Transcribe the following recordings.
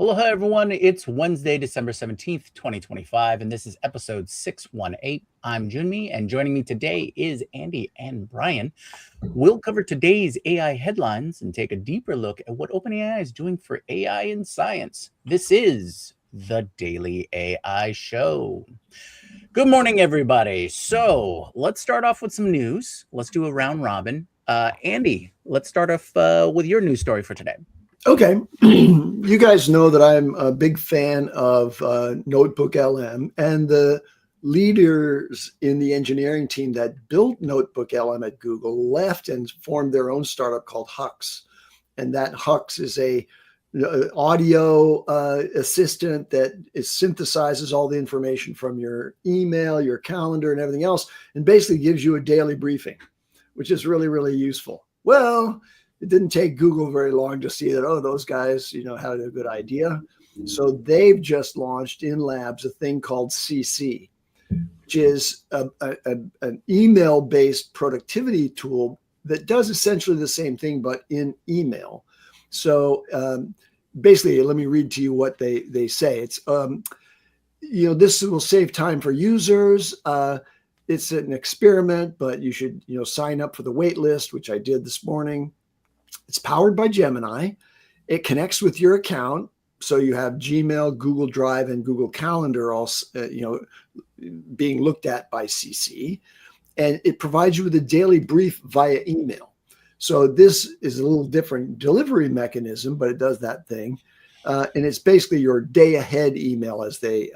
Aloha, everyone. It's Wednesday, December 17th, 2025, and this is episode 618. I'm Jyunmi, and joining me today is Andy and Brian. We'll cover today's AI headlines and take a deeper look at what OpenAI is doing for AI in science. This is the Daily AI Show. Good morning, everybody. So let's start off with some news. Let's do a round robin. Andy, let's start off with your news story for today. Okay. You guys know that I'm a big fan of Notebook LM, and the leaders in the engineering team that built Notebook LM at Google left and formed their own startup called Hux. And that Hux is a audio assistant that synthesizes all the information from your email, your calendar, and everything else, and basically gives you a daily briefing, which is really, really useful. Well, it didn't take Google very long to see that, those guys, had a good idea. So they've just launched in labs a thing called CC, which is an email-based productivity tool that does essentially the same thing, but in email. So basically, let me read to you what they say. It's, this will save time for users. It's an experiment, but you should, sign up for the wait list, which I did this morning. It's powered by Gemini. It connects with your account. So you have Gmail, Google Drive, and Google Calendar all, being looked at by CC. And it provides you with a daily brief via email. So this is a little different delivery mechanism, but it does that thing. And it's basically your day ahead email, as they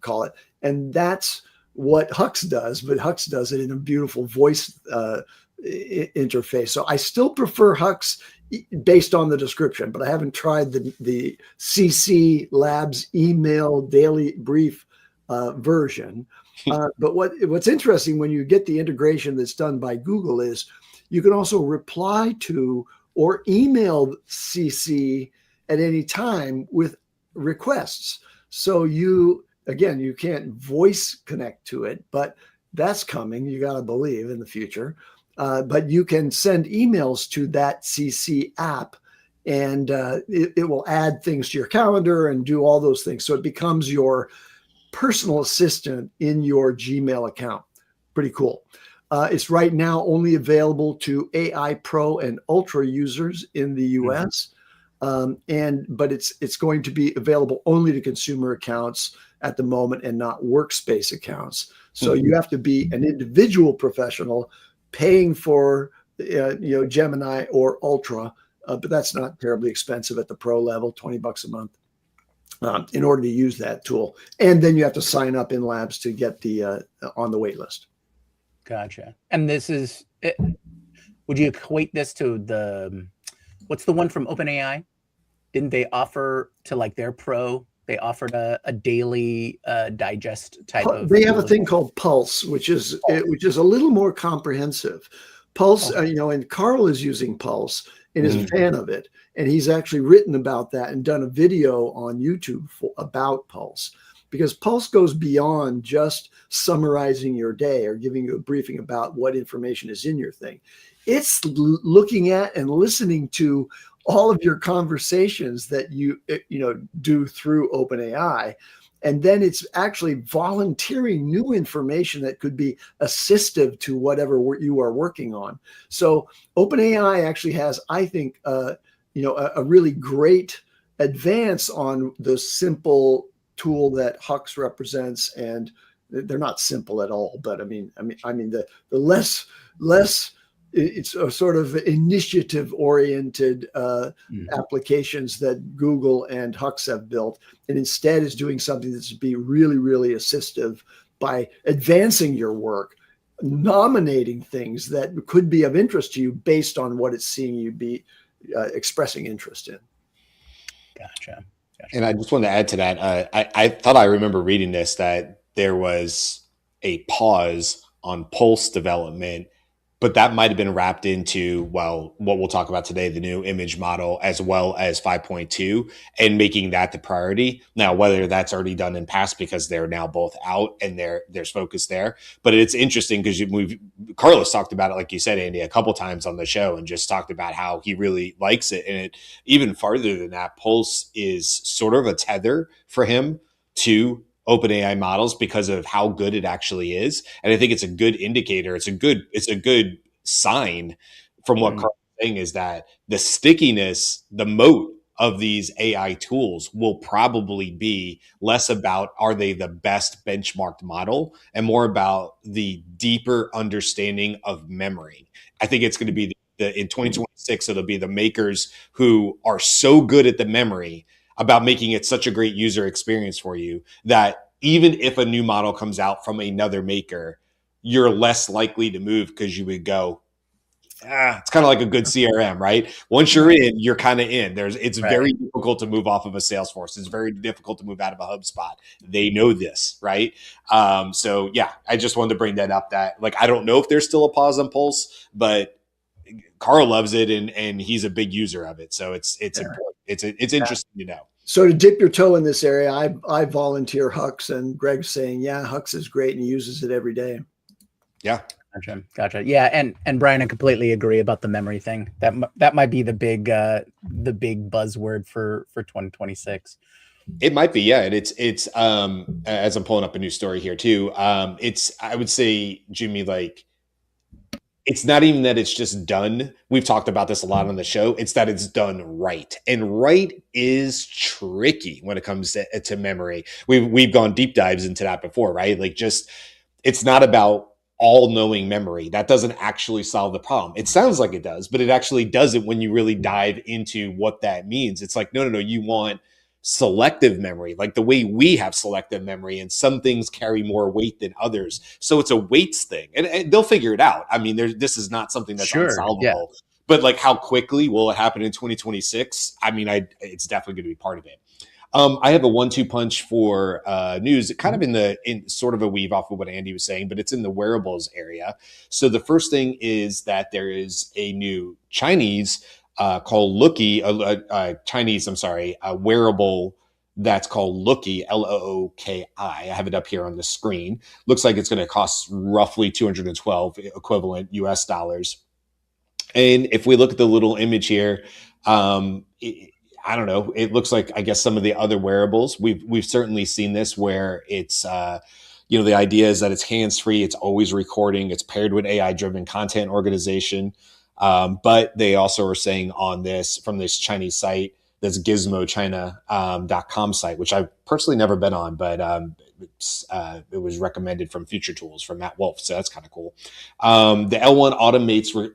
call it. And that's what Hux does, but Hux does it in a beautiful voice interface. So I still prefer Hux based on the description, but I haven't tried the CC Labs email daily brief version. But what's interesting when you get the integration that's done by Google is you can also reply to or email CC at any time with requests. So you can't voice connect to it, but that's coming. You got to believe in the future. But you can send emails to that CC app, and it will add things to your calendar and do all those things. So it becomes your personal assistant in your Gmail account. Pretty cool. It's right now only available to AI Pro and Ultra users in the US. But it's going to be available only to consumer accounts at the moment and not workspace accounts. So you have to be an individual professional paying for Gemini or Ultra, but that's not terribly expensive at the pro level, $20 a month, in order to use that tool. And then you have to sign up in labs to get the on the wait list. Gotcha. And this is, would you equate this to what's the one from OpenAI? Didn't they offer to like their pro? They offered a daily digest type of. They have a thing called Pulse, which is a little more comprehensive. Pulse, and Karl is using Pulse and is a fan of it, and he's actually written about that and done a video on YouTube about Pulse, because Pulse goes beyond just summarizing your day or giving you a briefing about what information is in your thing. It's looking at and listening to all of your conversations that you do through OpenAI. And then it's actually volunteering new information that could be assistive to whatever you are working on. So OpenAI actually has, I think, a really great advance on the simple tool that Hux represents. And they're not simple at all, but I mean the less it's a sort of initiative-oriented applications that Google and Hux have built, and instead is doing something that's be really, really assistive by advancing your work, nominating things that could be of interest to you based on what it's seeing you be expressing interest in. Gotcha. And I just wanted to add to that. I thought I remember reading this, that there was a pause on Pulse development but that might have been wrapped into, well, what we'll talk about today, the new image model, as well as 5.2, and making that the priority. Now, whether that's already done in past because they're now both out and there's focus there, but it's interesting because Karl has talked about it, like you said, Andy, a couple times on the show, and just talked about how he really likes it. And it, even farther than that, Pulse is sort of a tether for him to OpenAI models because of how good it actually is. And I think it's a good indicator. It's a good sign from what Karl is saying, is that the stickiness, the moat of these AI tools will probably be less about, are they the best benchmarked model, and more about the deeper understanding of memory. I think it's going to be in 2026, it'll be the makers who are so good at the memory about making it such a great user experience for you that even if a new model comes out from another maker, you're less likely to move because you would go, it's kind of like a good CRM, right? Once you're in, you're kind of in. It's very difficult to move off of a Salesforce. It's very difficult to move out of a HubSpot. They know this, right? So yeah, I just wanted to bring that up. That, like, I don't know if there's still a pause on Pulse, but Karl loves it, and he's a big user of it. So it's important. It's interesting to know. So to dip your toe in this area, I volunteer Hux, and Greg's saying, yeah, Hux is great and he uses it every day. Yeah. Gotcha. Yeah, and Brian, I completely agree about the memory thing. That might be the big buzzword for 2026. It might be, yeah. And it's as I'm pulling up a new story here too. I would say, Jimmy, like, it's not even that it's just done. We've talked about this a lot on the show. It's that it's done right, and right is tricky when it comes to memory. We've gone deep dives into that before, right? Like, just, it's not about all-knowing memory. That doesn't actually solve the problem. It sounds like it does, but it actually doesn't when you really dive into what that means. It's like, no, you want selective memory, like the way we have selective memory, and some things carry more weight than others. So it's a weights thing, and they'll figure it out. I mean, this is not something that's unsolvable, but like, how quickly will it happen in 2026? I mean, it's definitely going to be part of it. I have a 1-2 punch for news, kind of in sort of a weave off of what Andy was saying, but it's in the wearables area. So the first thing is that there is a new Chinese called Looky, a wearable that's called Looky, Looki. I have it up here on the screen. Looks like it's going to cost roughly 212 equivalent US dollars. And if we look at the little image here, I don't know, it looks like, I guess, some of the other wearables. We've certainly seen this where it's, the idea is that it's hands-free, it's always recording, it's paired with AI-driven content organization. But they also are saying on this, from this Chinese site, this gizmochina.com site, which I've personally never been on, but it was recommended from Future Tools from Matt Wolf. So that's kind of cool. The L1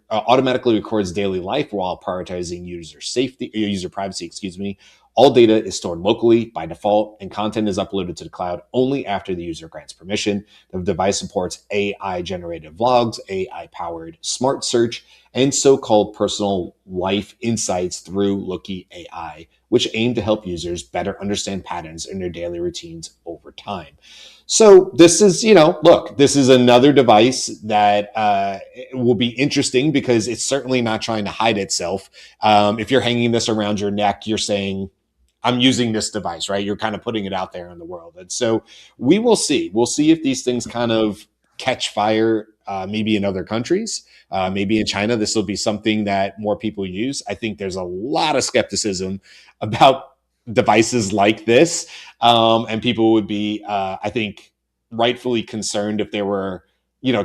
automatically records daily life while prioritizing user privacy. All data is stored locally by default, and content is uploaded to the cloud only after the user grants permission. The device supports AI-generated vlogs, AI-powered smart search, and so-called personal life insights through Looky AI, which aim to help users better understand patterns in their daily routines over time. So this is, this is another device that will be interesting because it's certainly not trying to hide itself. If you're hanging this around your neck, you're saying, I'm using this device, right? You're kind of putting it out there in the world. And so we will see. We'll see if these things kind of catch fire, maybe in other countries. Maybe in China, this will be something that more people use. I think there's a lot of skepticism about devices like this. And people would be, I think, rightfully concerned if they were,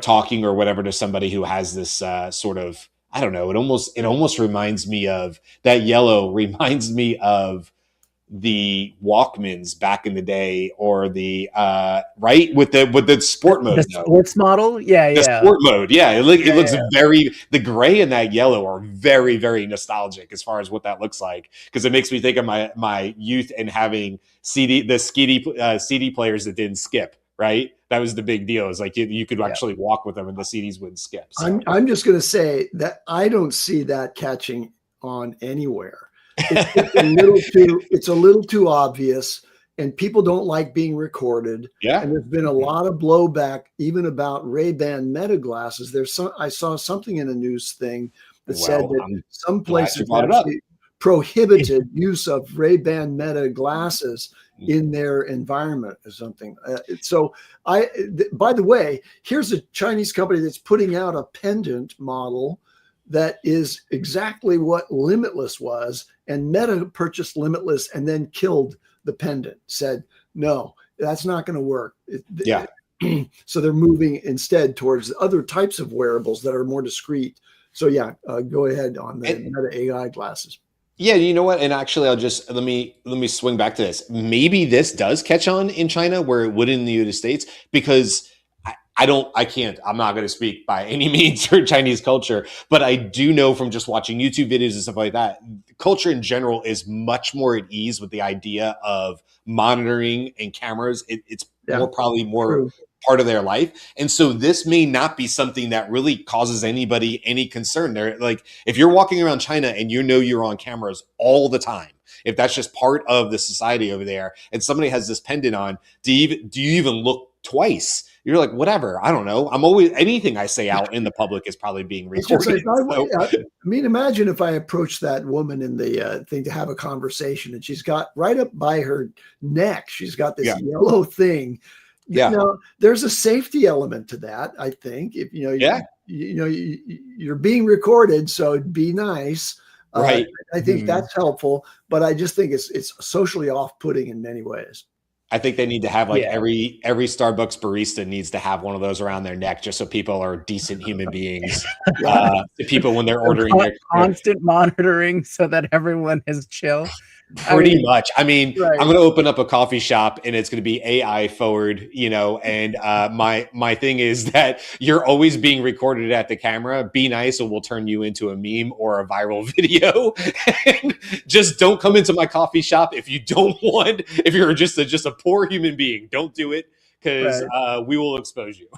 talking or whatever to somebody who has this sort of, I don't know, it almost reminds me of, that yellow reminds me of the Walkmans back in the day, or the right with the sport mode. The sports model, sport mode, it looks very, the gray and that yellow are very, very nostalgic as far as what that looks like, because it makes me think of my youth and having CD players that didn't skip. Right, that was the big deal. It's like you could actually walk with them, and the CDs wouldn't skip. So. I'm just going to say that I don't see that catching on anywhere. It's a little too obvious. and people don't like being recorded. Yeah. And there's been a lot of blowback, even about Ray-Ban Meta glasses. I saw something in a news thing that said Well, that I'm some glad you places brought it up. actually prohibited use of Ray-Ban Meta glasses in their environment or something. By the way, here's a Chinese company that's putting out a pendant model that is exactly what Limitless was. And Meta purchased Limitless and then killed the pendant, said, no, that's not going to work. Yeah. So they're moving instead towards other types of wearables that are more discreet. So yeah, go ahead on the Meta AI glasses. Yeah, you know what? And actually, I'll just let me swing back to this. Maybe this does catch on in China where it would in the United States, because I'm not going to speak by any means for Chinese culture, but I do know from just watching YouTube videos and stuff like that, culture in general is much more at ease with the idea of monitoring and cameras. It's probably more true. Part of their life. And so this may not be something that really causes anybody any concern. They're like, if you're walking around China and you know you're on cameras all the time, if that's just part of the society over there, and somebody has this pendant on, do you even look twice? You're like, whatever, I don't know. I'm always, anything I say out in the public is probably being recorded. I mean, imagine if I approached that woman in the thing to have a conversation, and she's got right up by her neck, she's got this yellow thing. Yeah. You know, there's a safety element to that, I think. If you're being recorded, so be nice. Right. I think that's helpful, but I just think it's socially off-putting in many ways. I think they need to have every Starbucks barista needs to have one of those around their neck, just so people are decent human beings. To people when they're ordering their constant monitoring so that everyone is chill. Pretty much. I mean, right. I'm going to open up a coffee shop and it's going to be AI forward, and my thing is that you're always being recorded at the camera. Be nice or we'll turn you into a meme or a viral video. And just don't come into my coffee shop if you're just a poor human being. Don't do it, because we will expose you.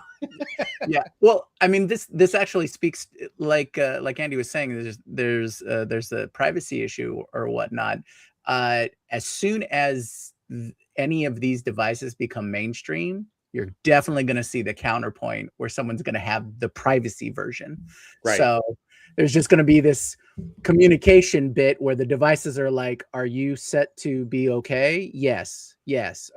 Yeah. Well, I mean, this actually speaks, like Andy was saying, there's a privacy issue or whatnot. As soon as any of these devices become mainstream, you're definitely going to see the counterpoint where someone's going to have the privacy version. Right. So there's just going to be this communication bit where the devices are like, are you set to be okay? Yes.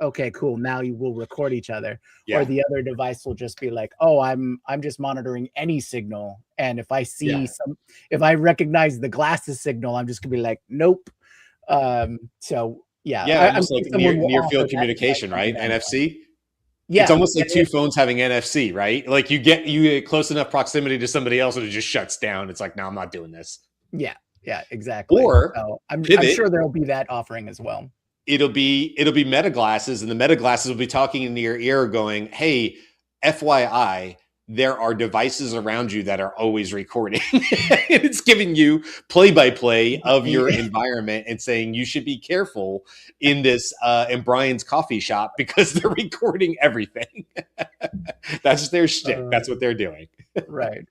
Okay, cool. Now you will record each other. Yeah. Or the other device will just be like, oh, I'm just monitoring any signal. And if I see if I recognize the glasses signal, I'm just gonna be like, nope. So almost like near field communication, right? NFC. Yeah, it's almost like two phones having NFC, right? Like you get close enough proximity to somebody else and it just shuts down. It's like, no, I'm not doing this. Yeah, exactly. Or so I'm sure there'll be that offering as well. It'll be Meta glasses, and the Meta glasses will be talking into your ear, going, "Hey, FYI, there are devices around you that are always recording." It's giving you play-by-play of your environment and saying you should be careful in this in Brian's coffee shop because they're recording everything. That's their shtick. That's what they're doing. Right.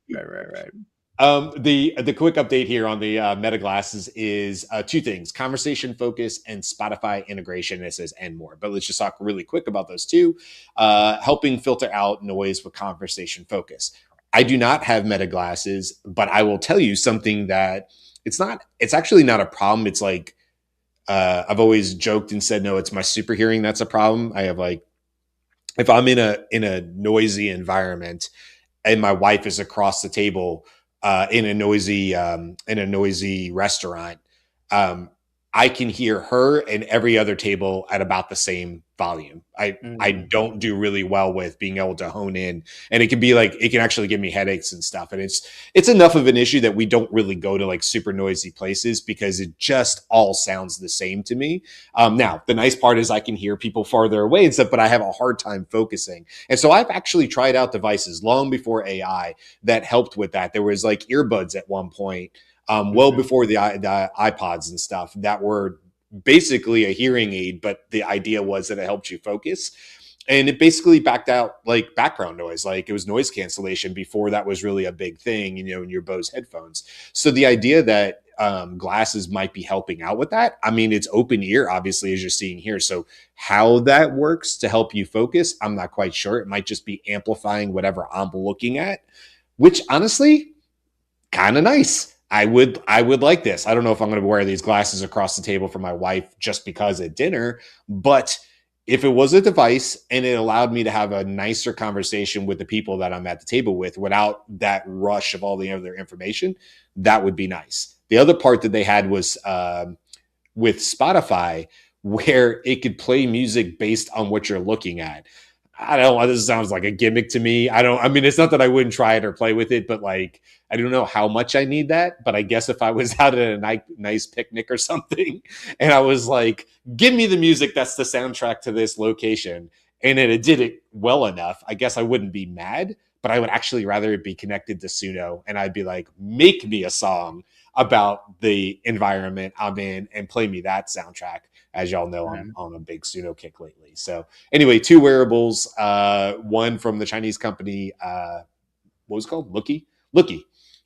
The quick update here on the Meta glasses is two things: conversation focus and Spotify integration. It says and more, but let's just talk really quick about those two. Helping filter out noise with conversation focus. I do not have Meta glasses, but I will tell you something that it's actually not a problem. It's like I've always joked and said, no, it's my super hearing that's a problem. I have if I'm in a noisy environment and my wife is across the table in a noisy restaurant, I can hear her and every other table at about the same volume. I don't do really well with being able to hone in, and it can actually give me headaches and stuff. And it's enough of an issue that we don't really go to like super noisy places because it just all sounds the same to me. Now the nice part is I can hear people farther away and stuff, but I have a hard time focusing. And so I've actually tried out devices long before AI that helped with that. There was like earbuds at one point, well before the iPods and stuff, that were basically a hearing aid, but the idea was that it helped you focus. And it basically backed out like background noise. Like it was noise cancellation before that was really a big thing, in your Bose headphones. So the idea that glasses might be helping out with that. I mean, it's open ear, obviously, as you're seeing here. So how that works to help you focus, I'm not quite sure. It might just be amplifying whatever I'm looking at, which honestly, kind of nice. I would like this. I don't know if I'm going to wear these glasses across the table for my wife just because at dinner, but if it was a device and it allowed me to have a nicer conversation with the people that I'm at the table with without that rush of all the other information, that would be nice. The other part that they had was with Spotify, where it could play music based on what you're looking at. I don't know. This sounds like a gimmick to me. I mean, it's not that I wouldn't try it or play with it, but like, I don't know how much I need that. But I guess if I was out at a nice picnic or something, and I was like, give me the music that's the soundtrack to this location, and it did it well enough, I guess I wouldn't be mad, but I would actually rather it be connected to Suno. And I'd be like, make me a song about the environment I'm in and play me that soundtrack. As y'all know, I'm on a big Suno kick lately. So anyway, 2 wearables, one from the Chinese company, what was it called? Looky, Looki,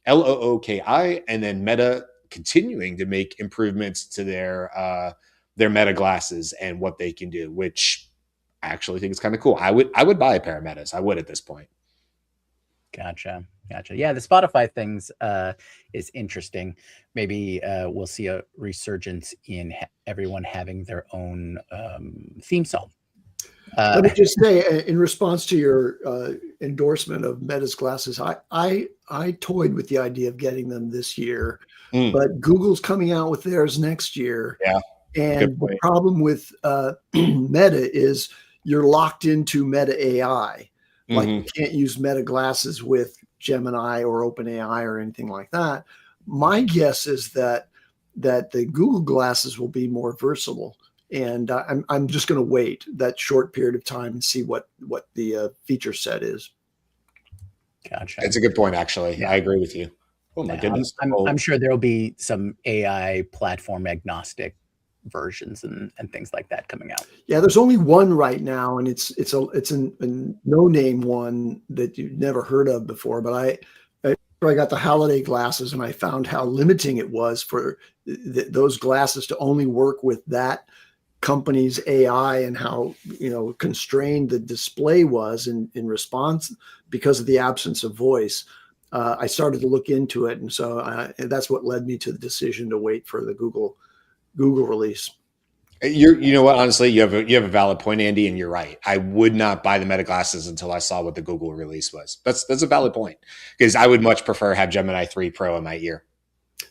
and then Meta continuing to make improvements to their Meta glasses and what they can do, which I actually think is kind of cool. I would buy a pair of Metas. I would at this point. Gotcha. Yeah, the Spotify things is interesting. Maybe we'll see a resurgence in everyone having their own theme song. Let me just say, in response to your endorsement of Meta's glasses, I toyed with the idea of getting them this year, but Google's coming out with theirs next year. Yeah. And the problem with Meta is you're locked into Meta AI. Like you can't use Meta glasses with Gemini or OpenAI or anything like that. My guess is that the Google glasses will be more versatile, and I'm just going to wait that short period of time and see what the feature set is. Gotcha. It's a good point, actually. Yeah. I agree with you. Oh my goodness! I'm sure there'll be some AI platform agnostic versions and things like that coming out. Yeah, there's only one right now, and it's a no-name one that you've never heard of before. But I got the holiday glasses, and I found how limiting it was for those glasses to only work with that company's AI, and how constrained the display was in response because of the absence of voice. I started to look into it, and so that's what led me to the decision to wait for the Google release. You know what? Honestly, you have a valid point, Andy, and you're right. I would not buy the Meta glasses until I saw what the Google release was. That's a valid point, because I would much prefer have Gemini 3 Pro in my ear.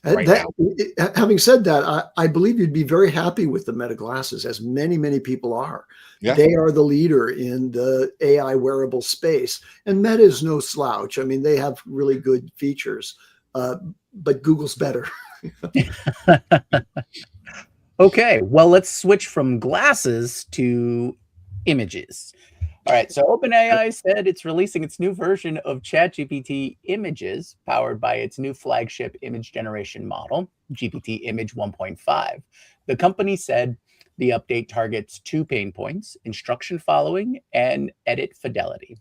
Having said that, I believe you'd be very happy with the Meta glasses, as many people are. Yeah. They are the leader in the AI wearable space, and Meta is no slouch. I mean, they have really good features, but Google's better. Okay, well, let's switch from glasses to images. All right, so OpenAI said it's releasing its new version of ChatGPT Images, powered by its new flagship image generation model, GPT Image 1.5. The company said the update targets 2 pain points: instruction following and edit fidelity.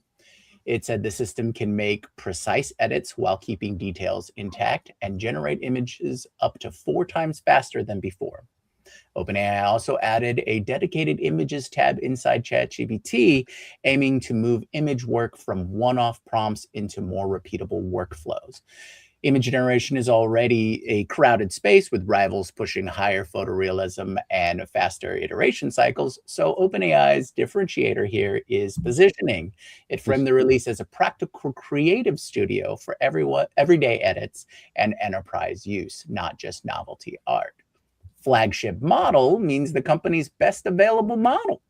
It said the system can make precise edits while keeping details intact and generate images up to 4 times faster than before. OpenAI also added a dedicated images tab inside ChatGPT, aiming to move image work from one-off prompts into more repeatable workflows. Image generation is already a crowded space, with rivals pushing higher photorealism and faster iteration cycles. So OpenAI's differentiator here is positioning. It framed the release as a practical creative studio for everyday edits and enterprise use, not just novelty art. Flagship model means the company's best available model.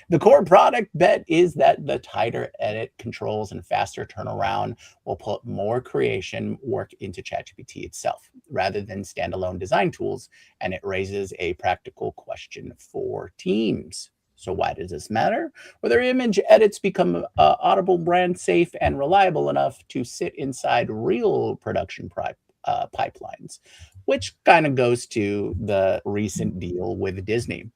The core product bet is that the tighter edit controls and faster turnaround will put more creation work into ChatGPT itself, rather than standalone design tools, and it raises a practical question for teams. So why does this matter? Whether image edits become Audible brand safe and reliable enough to sit inside real production pipelines, which kind of goes to the recent deal with Disney.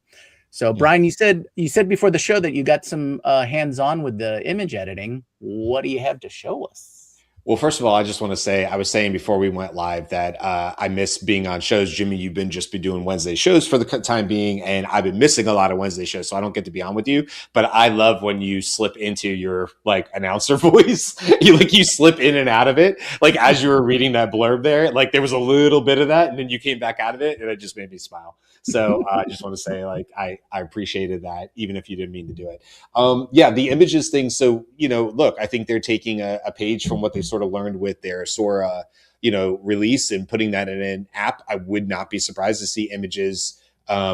So, Brian, you said before the show that you got some hands-on with the image editing. What do you have to show us? Well, first of all, I just want to say, I was saying before we went live that I miss being on shows. Jimmy, you've been just been doing Wednesday shows for the time being, and I've been missing a lot of Wednesday shows, so I don't get to be on with you. But I love when you slip into your like announcer voice. You slip in and out of it. Like as you were reading that blurb there, like there was a little bit of that, and then you came back out of it, and it just made me smile. So I just want to say, like, I appreciated that, even if you didn't mean to do it. Yeah, the images thing. So, look, I think they're taking a page from what they sort of learned with their Sora, release and putting that in an app. I would not be surprised to see images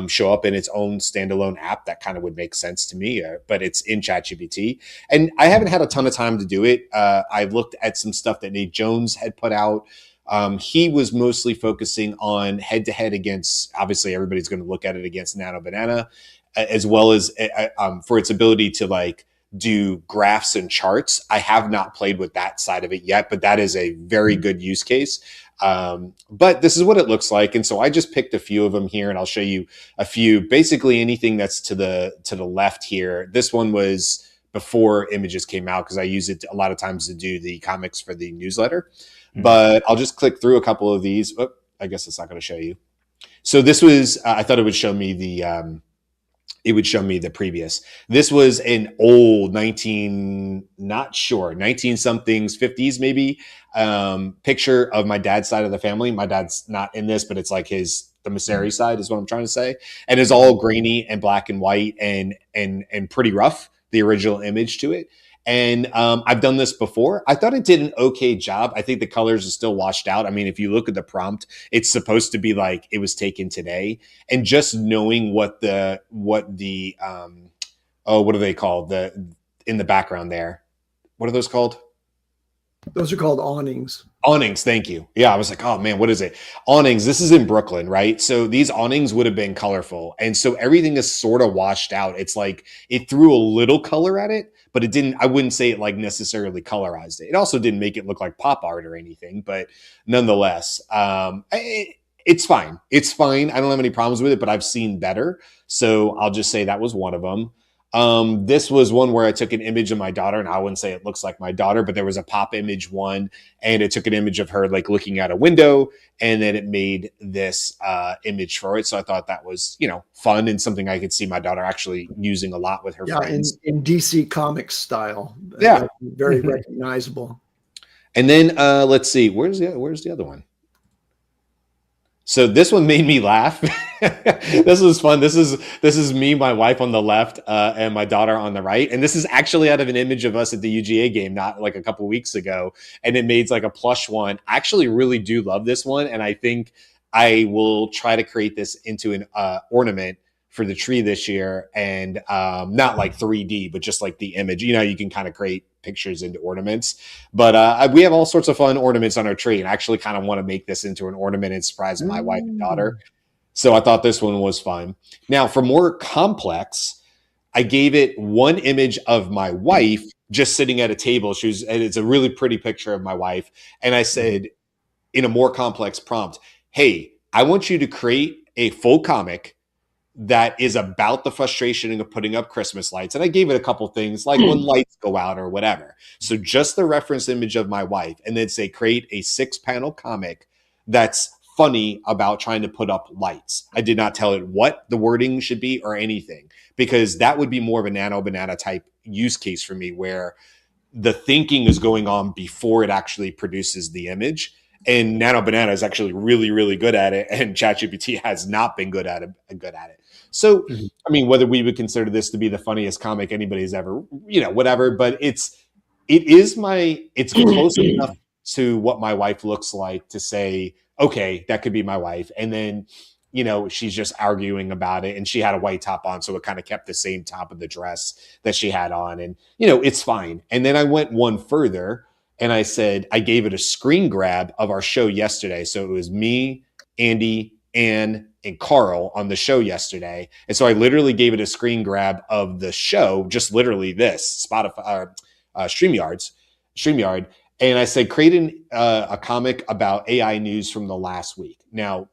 show up in its own standalone app. That kind of would make sense to me, but it's in ChatGPT. And I haven't had a ton of time to do it. I've looked at some stuff that Nate Jones had put out. He was mostly focusing on head to head against, obviously, everybody's going to look at it against Nano Banana, as well as for its ability to like do graphs and charts. I have not played with that side of it yet, but that is a very good use case. But this is what it looks like. And so I just picked a few of them here, and I'll show you a few. Basically anything that's to the left here. This one was before images came out because I use it a lot of times to do the comics for the newsletter. But I'll just click through a couple of these. Oh, I guess it's not going to show you. So this was, I thought it would show me the previous. This was an old 19 somethings, 50s maybe, picture of my dad's side of the family. My dad's not in this, but it's like the Masseri side is what I'm trying to say. And it's all grainy and black and white and pretty rough, the original image to it. And I've done this before. I thought it did an okay job. I think the colors are still washed out. I mean, if you look at the prompt, it's supposed to be like it was taken today. And just knowing what do they called? In the background there. What are those called? Those are called awnings. Awnings, thank you. Yeah, I was like, oh man, what is it? Awnings. This is in Brooklyn, right? So these awnings would have been colorful. And so everything is sort of washed out. It's like it threw a little color at it, but it didn't, I wouldn't say it like necessarily colorized it. It also didn't make it look like pop art or anything, but nonetheless, it's fine. It's fine. I don't have any problems with it, but I've seen better. So I'll just say that was one of them. This was one where I took an image of my daughter, and I wouldn't say it looks like my daughter, but there was a pop image one, and it took an image of her like looking out a window, and then it made this image for it. So I thought that was, fun and something I could see my daughter actually using a lot with her friends. In DC Comics style. Yeah. Very recognizable. And then let's see, where's the other one? So this one made me laugh. This was fun. This is me, my wife on the left, and my daughter on the right. And this is actually out of an image of us at the UGA game, not like a couple of weeks ago. And it made like a plush one. I actually really do love this one. And I think I will try to create this into an ornament for the tree this year. And not like 3D, but just like the image. You can kind of create pictures into ornaments, but we have all sorts of fun ornaments on our tree, and I actually kind of want to make this into an ornament and surprise my wife and daughter. So I thought this one was fun. Now for more complex, I gave it one image of my wife just sitting at a table. And it's a really pretty picture of my wife. And I said in a more complex prompt, hey, I want you to create a full comic that is about the frustration of putting up Christmas lights. And I gave it a couple things like when lights go out or whatever. So just the reference image of my wife, and then say, create a 6-panel comic that's funny about trying to put up lights. I did not tell it what the wording should be or anything, because that would be more of a Nano Banana type use case for me, where the thinking is going on before it actually produces the image. And Nano Banana is actually really, really good at it, and ChatGPT has not been good at it. So, I mean, whether we would consider this to be the funniest comic anybody's ever, whatever, but it's close enough to what my wife looks like to say, okay, that could be my wife. And then, she's just arguing about it, and she had a white top on, so it kind of kept the same top of the dress that she had on, and, it's fine. And then I went one further, and I said, I gave it a screen grab of our show yesterday. So it was me, Andy, Ann, and Karl on the show yesterday. And so I literally gave it a screen grab of the show, just literally this, Spotify, StreamYard. And I said, create a comic about AI news from the last week. Now,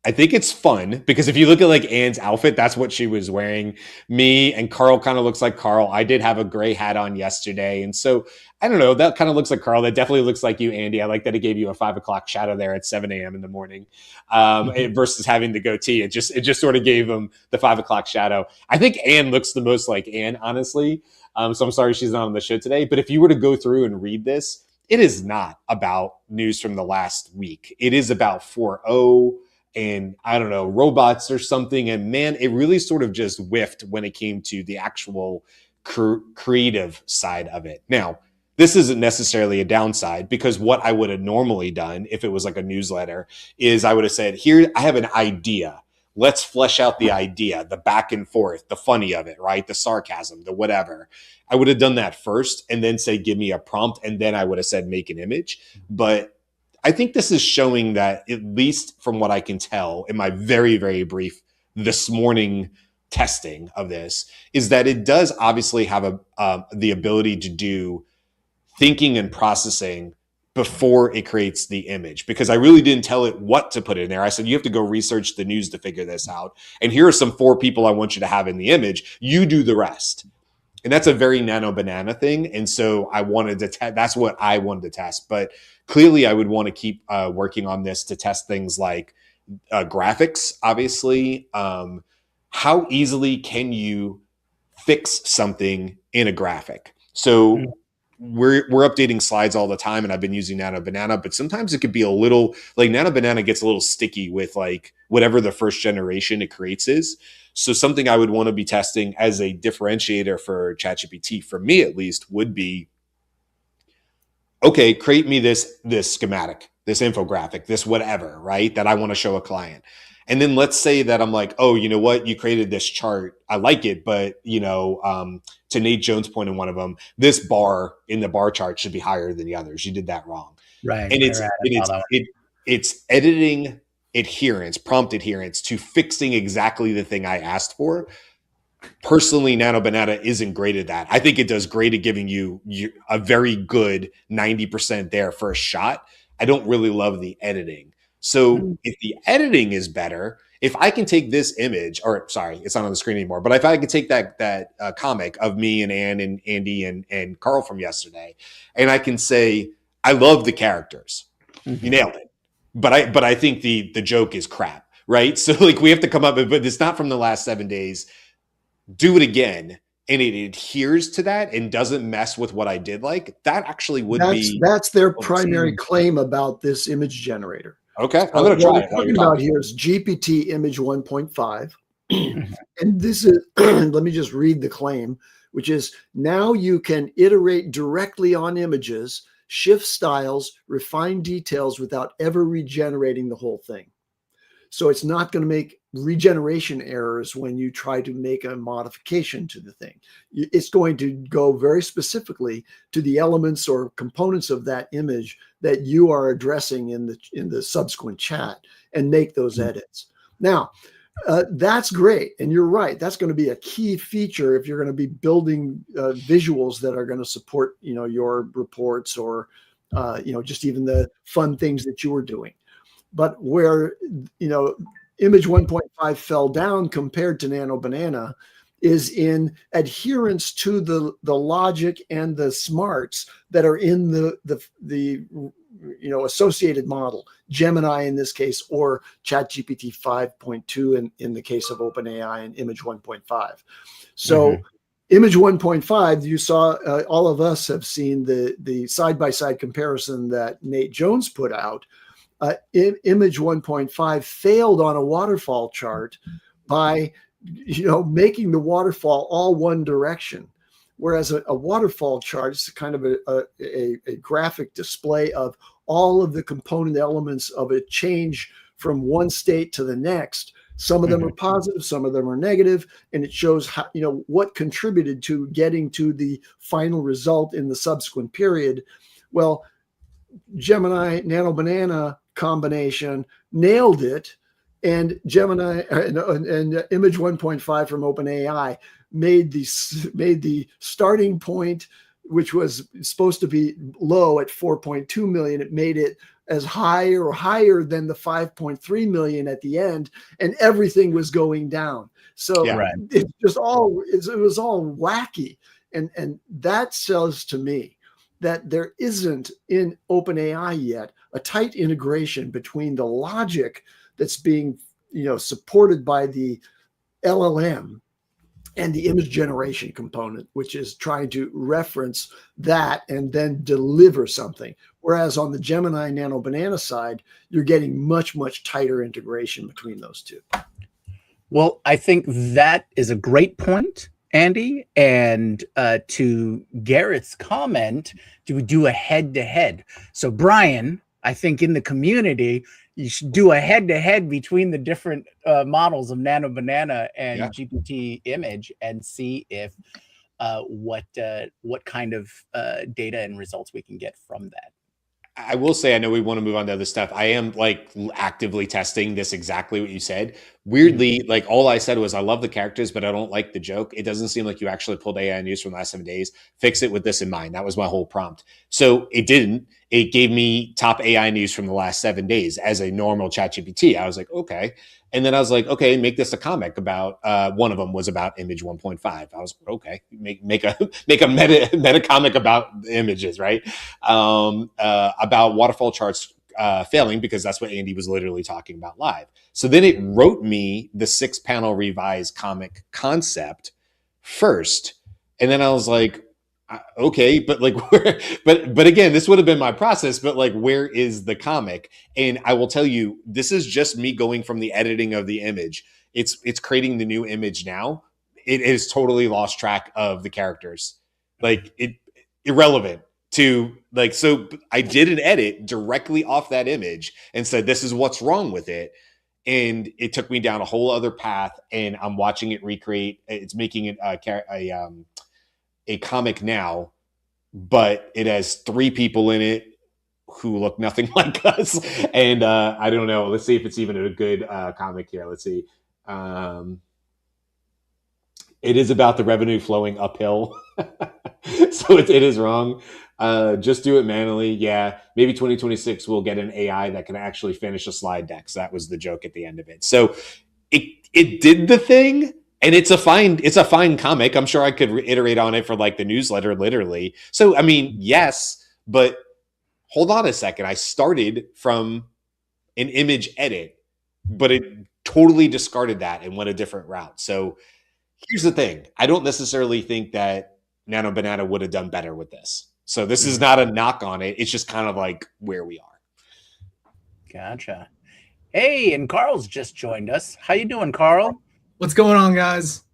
I think it's fun because if you look at like Anne's outfit, that's what she was wearing. Me and Karl kind of looks like Karl. I did have a gray hat on yesterday. And so I don't know, that kind of looks like Karl. That definitely looks like you, Andy. I like that it gave you a 5 o'clock shadow there at 7 a.m. in the morning versus having the goatee. It just sort of gave him the 5 o'clock shadow. I think Anne looks the most like Anne, honestly. So I'm sorry she's not on the show today. But if you were to go through and read this, it is not about news from the last week. It is about 4.0 and I don't know, robots or something. And man, it really sort of just whiffed when it came to the actual creative side of it. Now, this isn't necessarily a downside because what I would have normally done if it was like a newsletter is I would have said, here, I have an idea. Let's flesh out the idea, the back and forth, the funny of it, right? The sarcasm, the whatever. I would have done that first and then say, give me a prompt. And then I would have said, make an image. But I think this is showing that, at least from what I can tell in my very, very brief this morning testing of this, is that it does obviously have the ability to do thinking and processing before it creates the image, because I really didn't tell it what to put in there. I said, you have to go research the news to figure this out. And here are some 4 people I want you to have in the image. You do the rest. And that's a very nano banana thing. And so I wanted to that's what I wanted to test. But clearly I would want to keep working on this to test things like graphics, obviously. How easily can you fix something in a graphic? So we're updating slides all the time, and I've been using Nano Banana, but sometimes it could be a little like Nano Banana gets a little sticky with like whatever the first generation it creates is. So something I would want to be testing as a differentiator for ChatGPT, for me at least, would be, okay, create me this schematic, this infographic, this whatever, right, that I want to show a client. And then let's say that I'm like, oh, you know what? You created this chart. I like it, but to Nate Jones' point in one of them, this bar in the bar chart should be higher than the others. You did that wrong. Right. And it's editing adherence, prompt adherence to fixing exactly the thing I asked for. Personally, Nano Banana isn't great at that. I think it does great at giving you a very good 90% there for a shot. I don't really love the editing. So if the editing is better, if I can take this image, or sorry, it's not on the screen anymore, but if I can take that comic of me and Anne and Andy and Karl from yesterday, and I can say, I love the characters. You nailed it. But I think the joke is crap, right? So like we have to come up with, but it's not from the last 7 days. Do it again, and it adheres to that and doesn't mess with what I did like. That actually would be. That's their primary claim about this image generator. Okay, I'm going to try it. What we're talking about here is GPT image 1.5. And this is, let me just read the claim, which is, now you can iterate directly on images, shift styles, refine details without ever regenerating the whole thing. So it's not going to make regeneration errors when you try to make a modification to the thing. It's going to go very specifically to the elements or components of that image that you are addressing in the subsequent chat and make those edits. Now, that's great. And you're right. That's going to be a key feature if you're going to be building visuals that are going to support, your reports or, just even the fun things that you were doing. But where, image 1.5 fell down compared to Nano Banana is in adherence to the logic and the smarts that are in the associated model, Gemini in this case, or ChatGPT 5.2 in the case of OpenAI and image 1.5. So image 1.5, you saw, all of us have seen the side-by-side comparison that Nate Jones put out. Image 1.5 failed on a waterfall chart by, making the waterfall all one direction. Whereas a waterfall chart is kind of a graphic display of all of the component elements of a change from one state to the next. Some of them are positive, some of them are negative, and it shows how, what contributed to getting to the final result in the subsequent period. Well, Gemini Nano Banana combination nailed it, and Gemini and image 1.5 from OpenAI made the starting point which was supposed to be low at 4.2 million, it made it as high or higher than the 5.3 million at the end, and everything was going down. So it was all wacky. And that says to me that there isn't in OpenAI yet a tight integration between the logic that's being, supported by the LLM and the image generation component, which is trying to reference that and then deliver something. Whereas on the Gemini Nano Banana side, you're getting much, much tighter integration between those two. Well, I think that is a great point, Andy. And to Garrett's comment, do we do a head-to-head? So Brian, I think in the community, you should do a head-to-head between the different models of Nano Banana and GPT image and see if what kind of data and results we can get from that. I will say, I know we want to move on to other stuff. I am like actively testing this, exactly what you said. Weirdly, like all I said was, I love the characters, but I don't like the joke. It doesn't seem like you actually pulled AI news from the last 7 days. Fix it with this in mind. That was my whole prompt. So it didn't. It gave me top AI news from the last 7 days as a normal ChatGPT. I was like, okay. And then I was like, okay, make this a comic about, one of them was about image 1.5. I was like, okay, make a meta comic about the images, right? About waterfall charts failing, because that's what Andy was literally talking about live. So then it wrote me the 6-panel revised comic concept first. And then I was like, okay, but like, but again, this would have been my process, but like, where is the comic? And I will tell you, this is just me going from the editing of the image. It's creating the new image now. It has totally lost track of the characters. Like irrelevant to like, so I did an edit directly off that image and said, this is what's wrong with it. And it took me down a whole other path, and I'm watching it recreate. It's making it a comic now, but it has 3 people in it who look nothing like us. And I don't know. Let's see if it's even a good comic here. Let's see. It is about the revenue flowing uphill. So it is wrong. Just do it manually. Yeah. Maybe 2026 we'll get an AI that can actually finish a slide deck. So that was the joke at the end of it. So it did the thing. And it's a fine comic. I'm sure I could iterate on it for like the newsletter, literally. So, I mean, yes, but hold on a second. I started from an image edit, but it totally discarded that and went a different route. So here's the thing. I don't necessarily think that Nano Banana would have done better with this. So this is not a knock on it. It's just kind of like where we are. Gotcha. Hey, and Carl's just joined us. How you doing, Karl? What's going on, guys?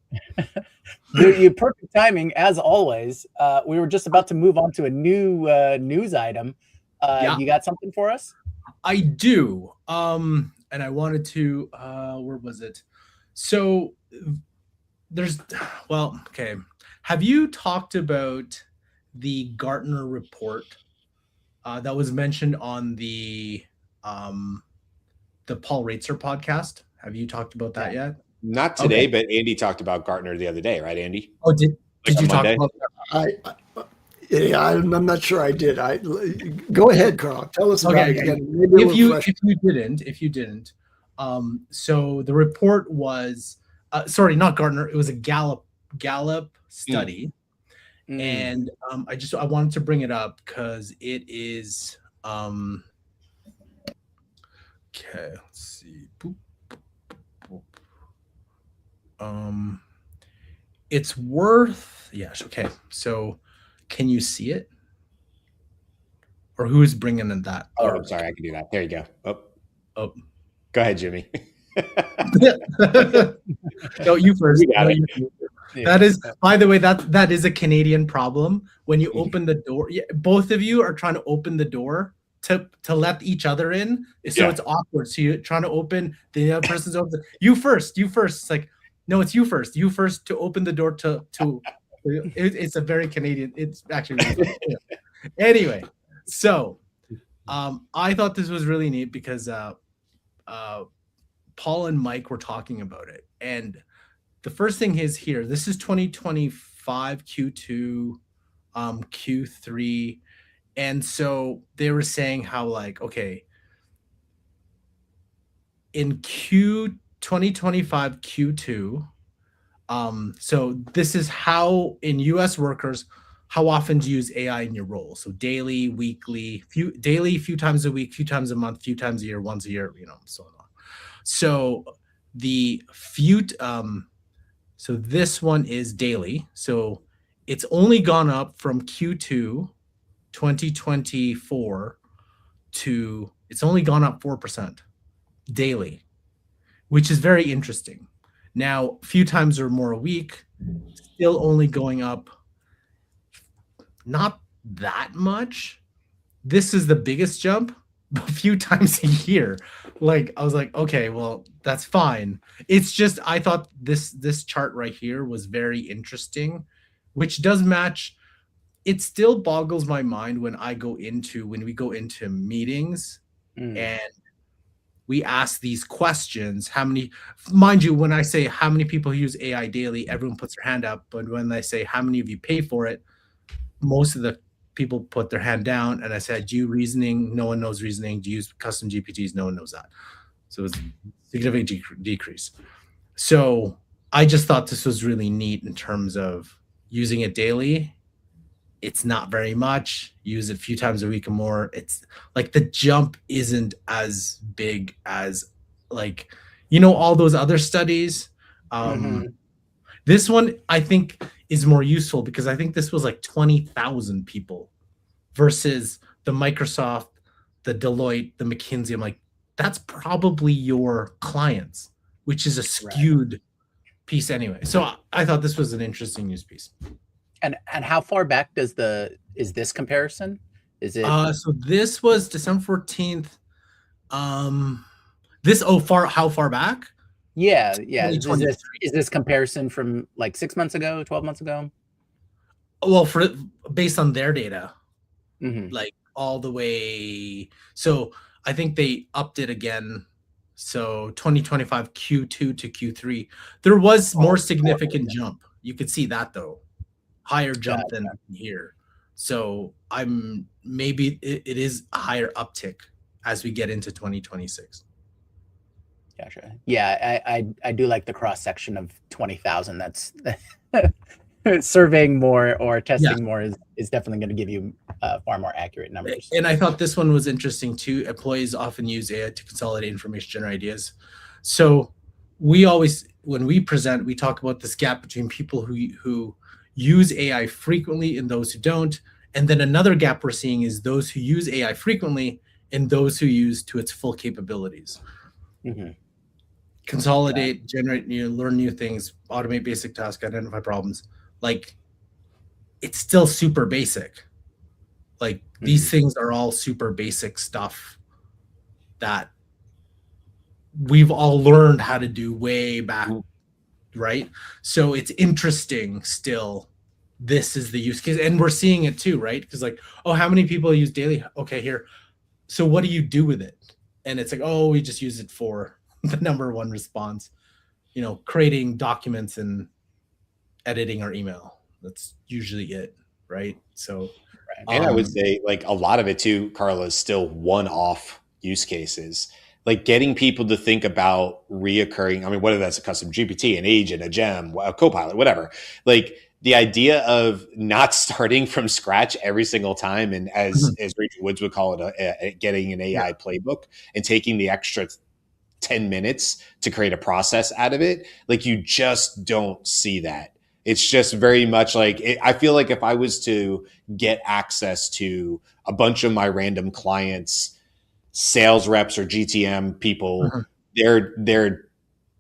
Your perfect timing, as always. We were just about to move on to a new news item. You got something for us? I do. And I wanted to, where was it? So okay. Have you talked about the Gartner report that was mentioned on the Paul Reitzer podcast? Have you talked about that yet? Not today, but Andy talked about Gartner the other day, right, Andy? Oh, did you talk about that? I'm not sure I did. Go ahead, Karl. Tell us about it again. If you didn't, so the report was sorry, not Gartner. It was a Gallup study, and I wanted to bring it up because it is okay. Let's see. Boop. It's worth, yes. Okay. So can you see it? Or who's bringing in that? Oh, I'm sorry. I can do that. There you go. Oh. Go ahead, Jimmy. No, you first. You got it. That is, by the way, that is a Canadian problem. When you open the door, both of you are trying to open the door to let each other in. So it's awkward. So you're trying to open, the other person's open. You first. It's like, no, it's you first. You first to open the door to it's a very Canadian. It's actually really cool. Anyway, so I thought this was really neat because Paul and Mike were talking about it. And the first thing is here, this is 2025 Q2 Q3. And so they were saying how, like, okay, in 2025 Q2, so this is how in US workers, how often do you use AI in your role? So daily, weekly, few times a week, few times a month, few times a year, once a year, so on. So the few so this one is daily. So it's only gone up from Q2 2024 to it's only gone up 4% daily, which is very interesting. Now, a few times or more a week, still only going up not that much. This is the biggest jump, a few times a year. Like, I was like, okay, well, that's fine. It's just I thought this chart right here was very interesting, which does match. It still boggles my mind when we go into meetings and we ask these questions. How many, mind you, when I say how many people use AI daily, everyone puts their hand up. But when I say how many of you pay for it, most of the people put their hand down. And I said, do you reasoning? No one knows reasoning. Do you use custom GPTs? No one knows that. So it's a significant decrease. So I just thought this was really neat in terms of using it daily. It's not very much. Use it a few times a week or more. It's like the jump isn't as big as, like, all those other studies. This one I think is more useful because I think this was like 20,000 people versus the Microsoft, the Deloitte, the McKinsey. I'm like, that's probably your clients, which is a skewed piece anyway. So I thought this was an interesting news piece. And how far back is this comparison? Is it so this was December 14th. How far back? Yeah. Is this comparison from like 6 months ago, 12 months ago? Well, based on their data, like all the way. So I think they upped it again. So 2025 Q2 to Q3, there was more significant jump. You could see that though. Higher jump than here. So maybe it is a higher uptick as we get into 2026. Gotcha. Yeah, I do like the cross section of 20,000. That's surveying more or testing more is definitely going to give you far more accurate numbers. And I thought this one was interesting too. Employees often use AI to consolidate information, generate ideas. So we always, when we present, we talk about this gap between people who use AI frequently and those who don't. And then another gap we're seeing is those who use AI frequently and those who use to its full capabilities. Consolidate, generate learn new things, automate basic tasks, identify problems. Like, it's still super basic. Like, these things are all super basic stuff that we've all learned how to do way back, right? So it's interesting still. This is the use case, and we're seeing it too, right? Because like, oh, how many people use daily? Okay, here. So what do you do with it? And it's like, oh, we just use it for the number one response, creating documents and editing our email. That's usually it, right? So, and I would say like a lot of it too, Karl, is still one-off use cases. Like getting people to think about reoccurring. I mean, whether that's a custom GPT, an agent, a gem, a copilot, whatever. Like the idea of not starting from scratch every single time, and as Rachel Woods would call it, getting an AI playbook and taking the extra 10 minutes to create a process out of it. Like you just don't see that. It's just very much like, I feel like if I was to get access to a bunch of my random clients, sales reps or GTM people, their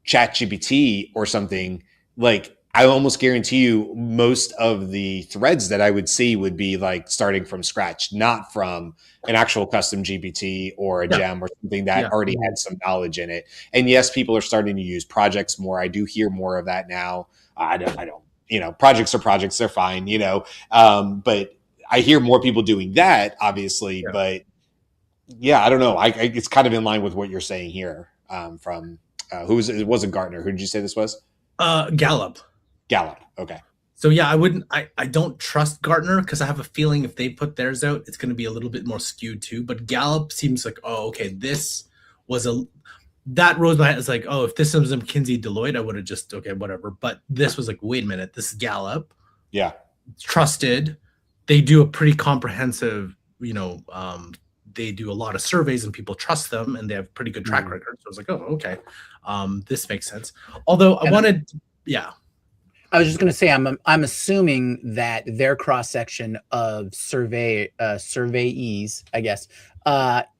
chat GPT or something, like I almost guarantee you most of the threads that I would see would be like starting from scratch, not from an actual custom GPT or a gem or something that already had some knowledge in it. And yes, people are starting to use projects more. I do hear more of that now. I don't, projects are projects, they're fine, but I hear more people doing that, obviously, but yeah, I don't know. It's kind of in line with what you're saying here from, it wasn't Gartner. Who did you say this was? Gallup. Gallup. Okay. So yeah, I don't trust Gartner because I have a feeling if they put theirs out, it's going to be a little bit more skewed too. But Gallup seems like, oh, okay, this was that rose my head. It's like, oh, if this was a McKinsey Deloitte, I would have just, okay, whatever. But this was like, wait a minute, this is Gallup. Yeah. It's trusted. They do a pretty comprehensive, they do a lot of surveys and people trust them and they have pretty good track record. So I was like, oh, okay. This makes sense. Although I was just going to say, I'm assuming that their cross section of surveyees, I guess,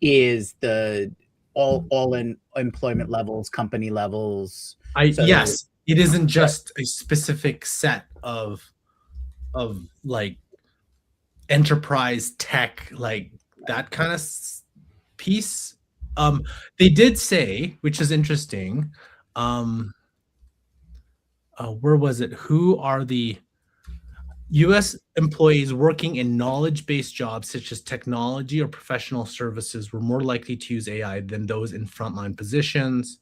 is the all in employment levels, company levels. Yes, it isn't just a specific set of like enterprise tech, like that kind of piece. They did say, which is interesting. Where was it? Who are the U.S. employees working in knowledge-based jobs such as technology or professional services were more likely to use AI than those in frontline positions.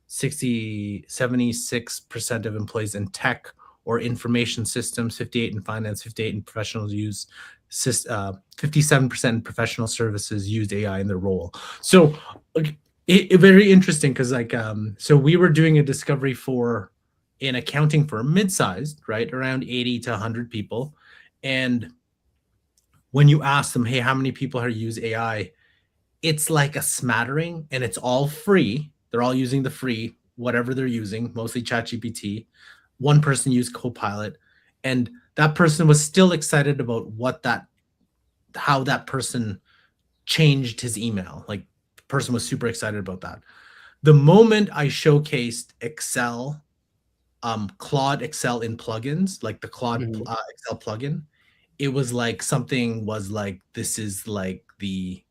76% of employees in tech or information systems, 58% in finance, 58% in professional use, 57% in professional services used AI in their role. So very interesting because so we were doing a discovery for an accounting firm, mid-sized, right, around 80 to 100 people. And when you ask them, hey, how many people are use AI? It's like a smattering and it's all free. They're all using the free, whatever they're using, mostly ChatGPT. One person used Copilot, and that person was still excited about how that person changed his email. Like the person was super excited about that. The moment I showcased Excel, Claude Excel in plugins, like the Claude Excel plugin, it was like something was like, this is like the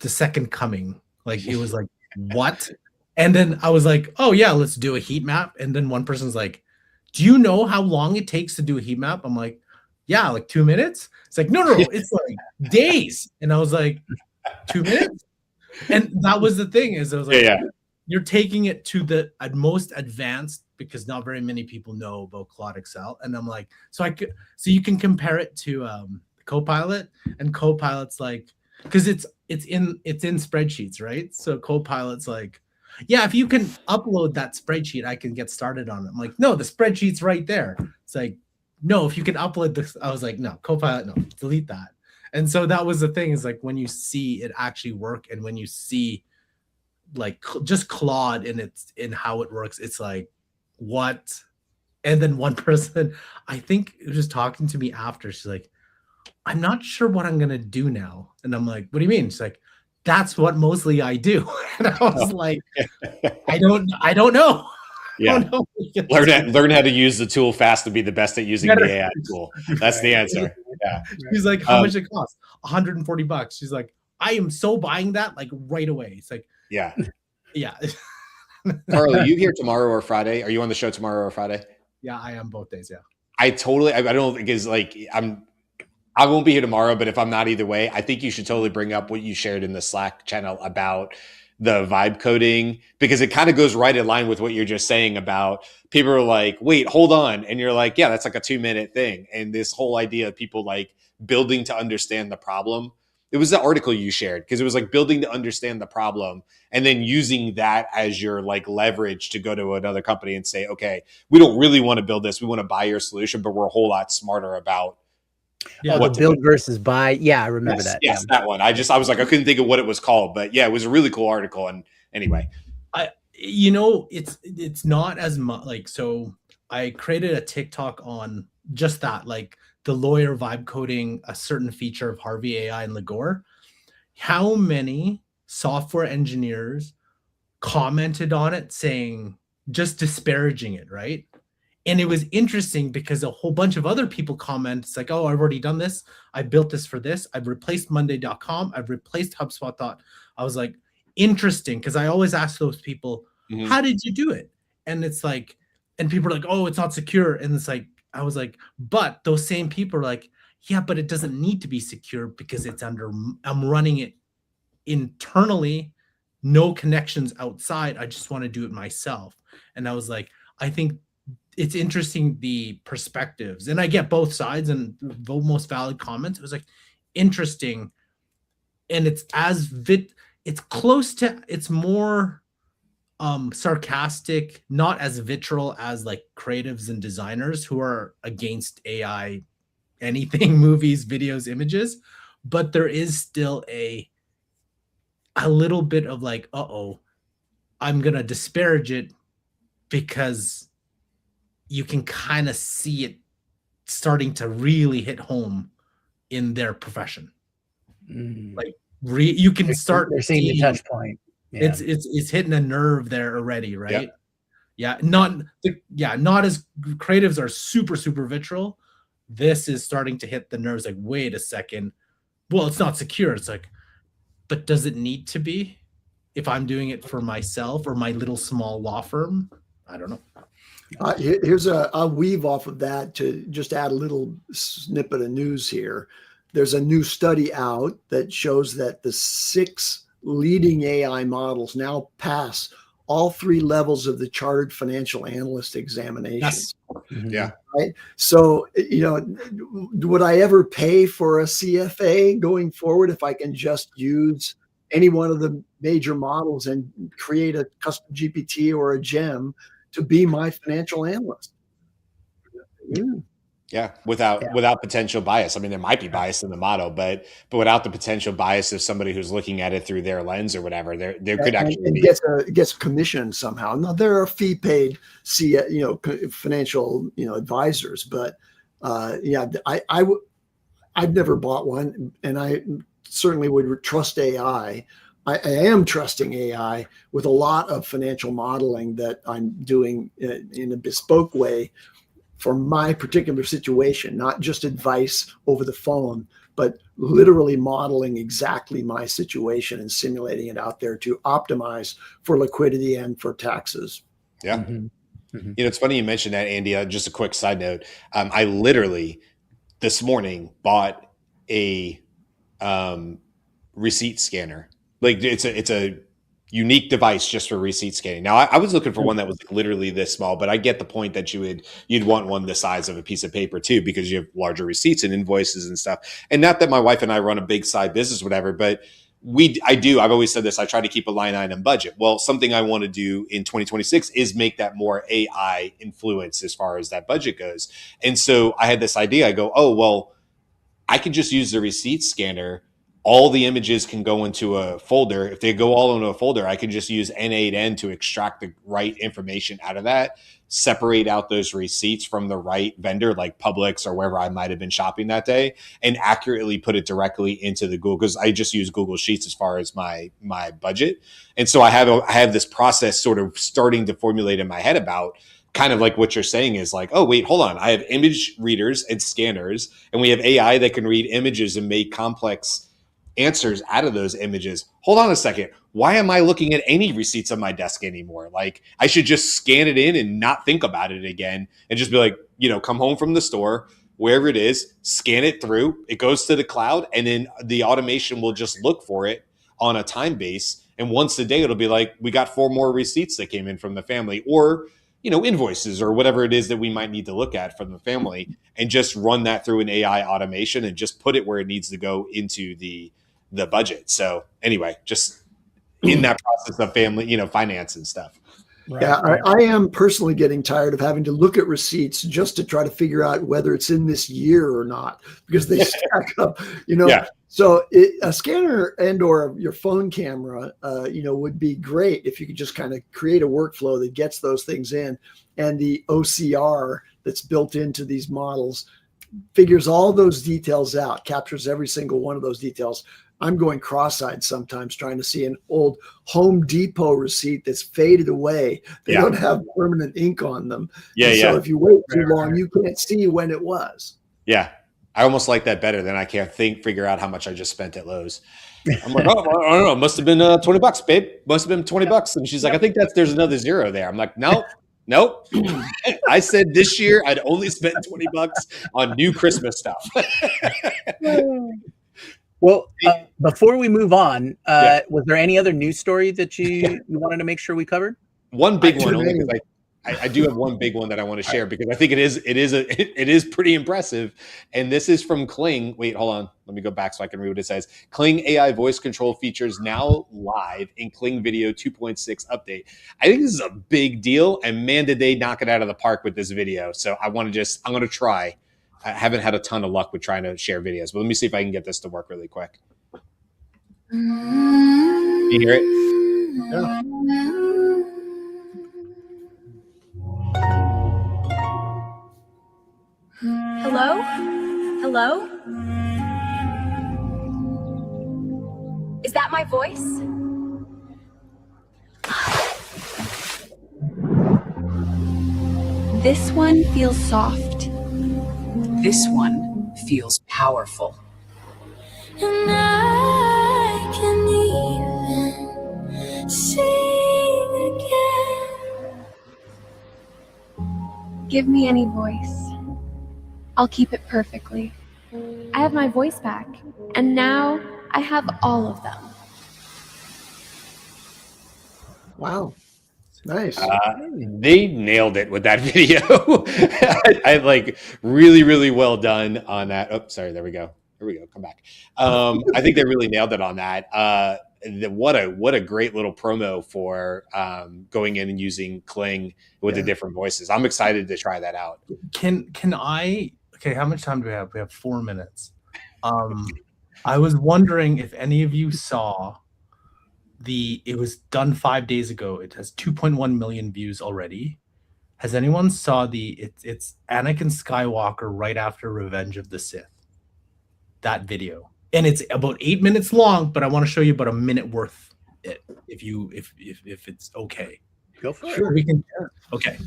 second coming. Like it was like, what? And then I was like, oh yeah, let's do a heat map. And then one person's like, do you know how long it takes to do a heat map? I'm like, yeah, like 2 minutes. It's like, no, it's like days. And I was like, 2 minutes? And that was the thing is I was like, you're taking it to the most advanced because not very many people know about Claude Excel. And I'm like, so you can compare it to Copilot, and Copilot's like, because it's in spreadsheets, right? So Copilot's like, yeah, if you can upload that spreadsheet, I can get started on it. I'm like, no, the spreadsheet's right there. It's like, no, if you can upload this, I was like, no, Copilot, no, delete that. And so that was the thing is like when you see it actually work and when you see like just Claude in how it works, it's like, what? And then one person, I think it was just talking to me after, she's like, I'm not sure what I'm gonna do now. And I'm like, what do you mean? She's like, that's what mostly I do. And I was like, I don't know. Yeah. Learn how to use the tool fast to be the best at using the AI tool. That's the answer. Yeah. She's like, how much it costs? $140. She's like, I am so buying that like right away. It's like, yeah. Karl, are you here tomorrow or Friday? Are you on the show tomorrow or Friday? Yeah, I am both days. Yeah. I don't think it's like I won't be here tomorrow, but if I'm not either way, I think you should totally bring up what you shared in the Slack channel about the vibe coding, because it kind of goes right in line with what you're just saying about people are like, wait, hold on. And you're like, yeah, that's like a 2-minute thing. And this whole idea of people like building to understand the problem. It was the article you shared because it was like building to understand the problem and then using that as your like leverage to go to another company and say, okay, we don't really want to build this. We want to buy your solution, but we're a whole lot smarter about the build versus buy. Yeah, I remember that. Yes, that one. I was like, I couldn't think of what it was called, but yeah, it was a really cool article. And anyway, it's not as much like, so I created a TikTok on just that, like the lawyer vibe coding a certain feature of Harvey AI and Ligor. How many software engineers commented on it saying, just disparaging it, right? And it was interesting because a whole bunch of other people comment. It's like, oh, I've already done this. I built this for this. I've replaced Monday.com. I've replaced HubSpot. I was like, interesting, because I always ask those people, how did you do it? And it's like, and people are like, oh, it's not secure. And it's like, I was like, but those same people are like, yeah, but it doesn't need to be secure because I'm running it internally, no connections outside. I just want to do it myself. And I was like, I think it's interesting, the perspectives, and I get both sides and the most valid comments. It was like interesting, and it's it's close to, it's more sarcastic, not as vitriol as like creatives and designers who are against AI, anything, movies, videos, images, but there is still a little bit of like, I'm gonna disparage it, because you can kind of see it starting to really hit home in their profession. Like you can start they're seeing the touch point. Yeah. It's hitting a nerve there already, right? Not as creatives are super vitriol. This is starting to hit the nerves, like, wait a second, well, it's not secure. It's like, but does it need to be if I'm doing it for myself or my little small law firm? I don't know. Here's I'll weave off of that to just add a little snippet of news here. There's a new study out that shows that the 6 leading AI models now pass all 3 levels of the chartered financial analyst examination. Yes. Yeah. Right. So, would I ever pay for a CFA going forward if I can just use any one of the major models and create a custom GPT or a gem to be my financial analyst? Yeah, without potential bias. I mean, there might be bias in the model, but without the potential bias of somebody who's looking at it through their lens or whatever, there could actually be gets commission somehow. Now there are fee paid financial advisors, but I've never bought one, and I certainly would trust AI. I am trusting AI with a lot of financial modeling that I'm doing in a bespoke way for my particular situation, not just advice over the phone, but literally modeling exactly my situation and simulating it out there to optimize for liquidity and for taxes. Yeah. It's funny you mentioned that, Andy. Just a quick side note. I literally this morning bought a receipt scanner. Like it's a unique device just for receipt scanning. Now, I was looking for one that was literally this small, but I get the point that you'd want one the size of a piece of paper too, because you have larger receipts and invoices and stuff. And not that my wife and I run a big side business, whatever, but I've always said this, I try to keep a line item budget. Well, something I want to do in 2026 is make that more AI influence as far as that budget goes. And so I had this idea. I go, I could just use the receipt scanner. All the images can go into a folder. If they go all into a folder, I can just use N8N to extract the right information out of that, separate out those receipts from the right vendor, like Publix or wherever I might have been shopping that day, and accurately put it directly into the Google, because I just use Google Sheets as far as my budget. And so I have this process sort of starting to formulate in my head about kind of like what you're saying is like, oh, wait, hold on. I have image readers and scanners, and we have AI that can read images and make complex answers out of those images. Hold on a second. Why am I looking at any receipts on my desk anymore? Like, I should just scan it in and not think about it again and just be like, come home from the store, wherever it is, scan it through, it goes to the cloud, and then the automation will just look for it on a time base. And once a day, it'll be like, we got 4 more receipts that came in from the family, or invoices or whatever it is that we might need to look at from the family, and just run that through an AI automation and just put it where it needs to go into the budget. So anyway, just in that process of family, finance and stuff. Right. Yeah, I am personally getting tired of having to look at receipts just to try to figure out whether it's in this year or not, because they stack up, Yeah. So a scanner and or your phone camera, would be great if you could just kind of create a workflow that gets those things in, and the OCR that's built into these models figures all those details out, captures every single one of those details. I'm going cross-eyed sometimes trying to see an old Home Depot receipt that's faded away. They don't have permanent ink on them. So if you wait too long, you can't see when it was. Yeah. I almost like that better than I can't figure out how much I just spent at Lowe's. I'm like, I don't know. It must have been $20, babe. Must have been $20. And she's like, I think there's another zero there. I'm like, Nope. I said this year I'd only spent $20 on new Christmas stuff. Well, before we move on, was there any other news story that you wanted to make sure we covered? One big one, only because I do have one big one that I want to share because I think it is pretty impressive. And this is from Kling. Wait, hold on. Let me go back so I can read what it says. Kling AI voice control features now live in Kling Video 2.6 update. I think this is a big deal. And man, did they knock it out of the park with this video. So I'm going to try. I haven't had a ton of luck with trying to share videos, but let me see if I can get this to work really quick. Can you hear it? Yeah. Hello? Hello? Is that my voice? This one feels soft. This one feels powerful. And I can even sing again. Give me any voice. I'll keep it perfectly. I have my voice back, and now I have all of them. Wow. Nice. They nailed it with that video. I like really, really well done on that. Oh, sorry. There we go. Here we go. Come back. I think they really nailed it on that. What a great little promo for going in and using Kling with the different voices. I'm excited to try that out. Can I? Okay, how much time do we have? We have 4 minutes. I was wondering if any of you saw it was done 5 days ago. It has 2.1 million views already. Has anyone saw it's Anakin Skywalker right after Revenge of the Sith? That video. And it's about 8 minutes long, but I want to show you about a minute worth it if it's okay. Go for Sure. it. We can okay.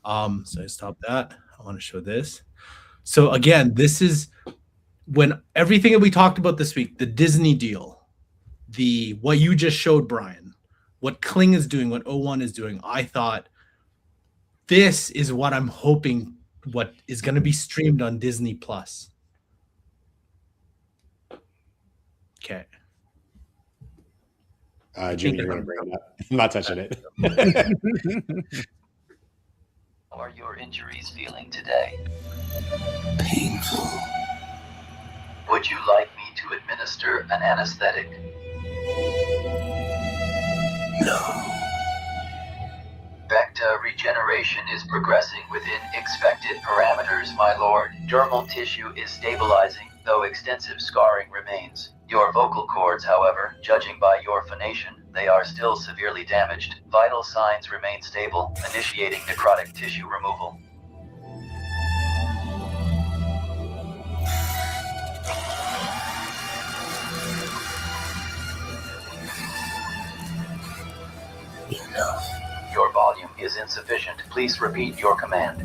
So I stop that. I want to show this. So again, this is when everything that we talked about this week, the Disney deal, what you just showed, Brian, what Kling is doing, what O1 is doing, I thought this is what I'm hoping what is going to be streamed on Disney Plus. Okay. Jimmy, you're going to bring it up. I'm not touching it. How are your injuries feeling today? Painful. Would you like me to administer an anesthetic? No. Vector regeneration is progressing within expected parameters, my lord. Dermal tissue is stabilizing, though extensive scarring remains. Your vocal cords, however, judging by your phonation, they are still severely damaged. Vital signs remain stable, initiating necrotic tissue removal. Enough. Your volume is insufficient. Please repeat your command.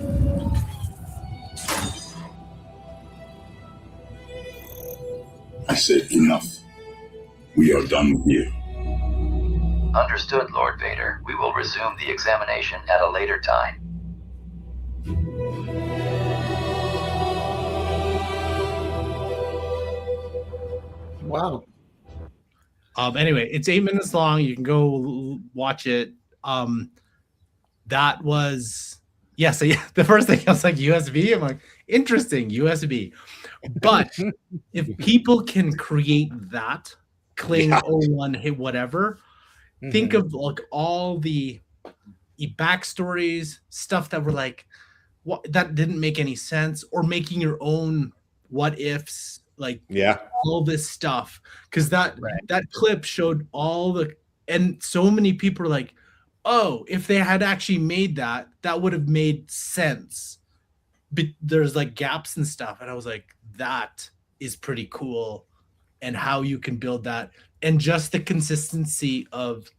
I said enough. We are done here. Understood, Lord Vader. We will resume the examination at a later time. Wow. Anyway, it's 8 minutes long. You can go watch it. That was so the first thing I was like USB. I'm like, interesting, USB. But if people can create that, Kling 01 hit whatever, think of like all the backstories, stuff that were like, what that didn't make any sense, or making your own what ifs, like all this stuff. Because that clip showed and so many people were like, oh, if they had actually made that would have made sense. But there's like gaps and stuff. And I was like, that is pretty cool. And how you can build that. And just the consistency of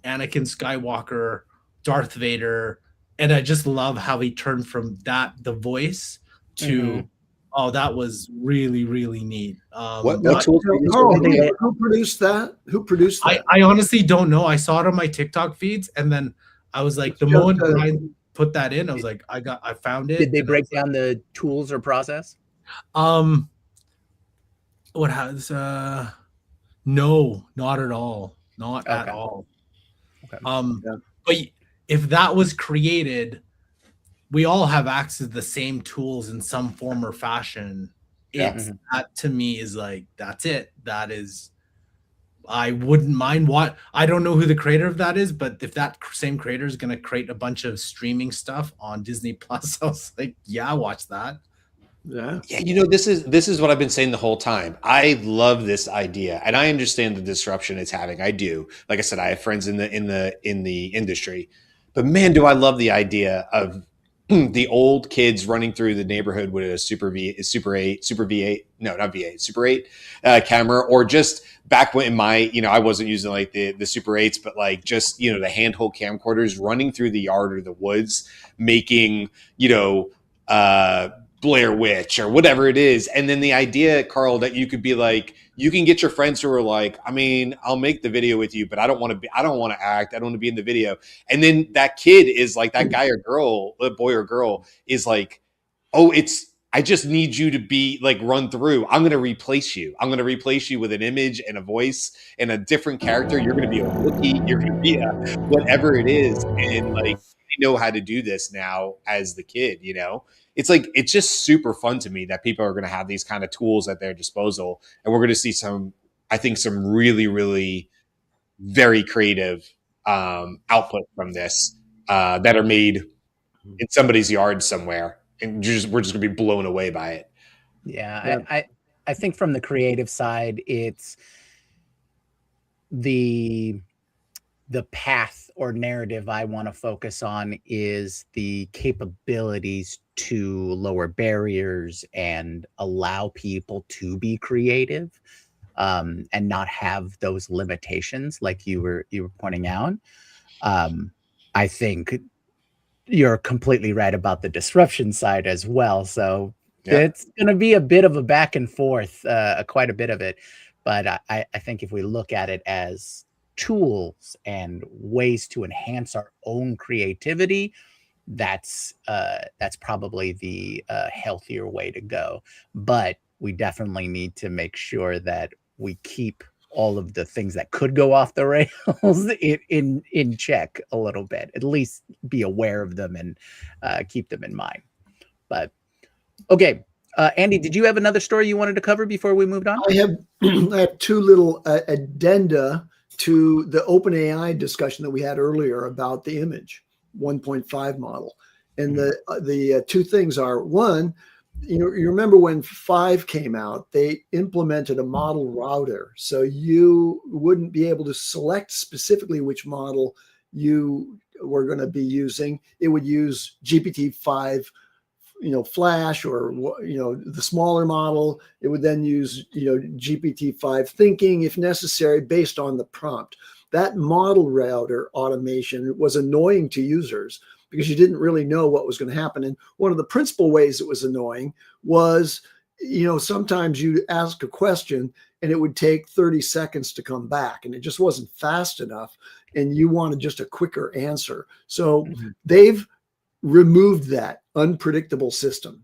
Anakin Skywalker, Darth Vader. And I just love how he turned from the voice to, oh, that was really, really neat. What tools Who produced that? Who produced that? I honestly don't know. I saw it on my TikTok feeds, and then I was like, the moment Brian put that in, I was like, I found it. Did they break down the tools or process? What has no, not at all. Not at all. Okay. But if that was created, we all have access to the same tools in some form or fashion. It's that to me is like, that's it. That is, I wouldn't mind what, I don't know who the creator of that is, but if that same creator is going to create a bunch of streaming stuff on Disney Plus, I was like, yeah, watch that. Yeah. Yeah, you know, this is what I've been saying the whole time. I love this idea, and I understand the disruption it's having. I do. Like I said, I have friends in the industry, but man, do I love the idea of the old kids running through the neighborhood with a Super 8, Super V8, no, not V8, Super 8 camera, or just back when I wasn't using like the Super 8s, but like just, the handheld camcorders running through the yard or the woods, making, Blair Witch or whatever it is. And then the idea, Karl, that you could be like, you can get your friends who are like, I mean, I'll make the video with you, but I don't want to act. I don't want to be in the video. And then that kid is like, that guy or girl, a boy or girl is like, oh, I just need you to be like, run through. I'm going to replace you. I'm going to replace you with an image and a voice and a different character. You're going to be a rookie. You're going to be whatever it is. And like, I know how to do this now as the kid, It's like, it's just super fun to me that people are going to have these kind of tools at their disposal. And we're going to see some really, really very creative output from this that are made in somebody's yard somewhere. And we're just going to be blown away by it. Yeah. I think from the creative side, it's the path or narrative I want to focus on is the capabilities to lower barriers and allow people to be creative, and not have those limitations like you were pointing out. I think you're completely right about the disruption side as well. So it's going to be a bit of a back and forth, quite a bit of it. But I think if we look at it as tools and ways to enhance our own creativity, that's probably the healthier way to go. But we definitely need to make sure that we keep all of the things that could go off the rails in check a little bit. At least be aware of them and keep them in mind. But okay. Andy, did you have another story you wanted to cover before we moved on? I have two little addenda to the OpenAI discussion that we had earlier about the image 1.5 model. And the two things are, one, you remember when 5 came out, they implemented a model router. So you wouldn't be able to select specifically which model you were going to be using. It would use GPT-5 Flash or, the smaller model. It would then use, GPT-5 thinking if necessary based on the prompt. That model router automation was annoying to users because you didn't really know what was going to happen. And one of the principal ways it was annoying was, sometimes you ask a question and it would take 30 seconds to come back and it just wasn't fast enough. And you wanted just a quicker answer. So they've removed that unpredictable system.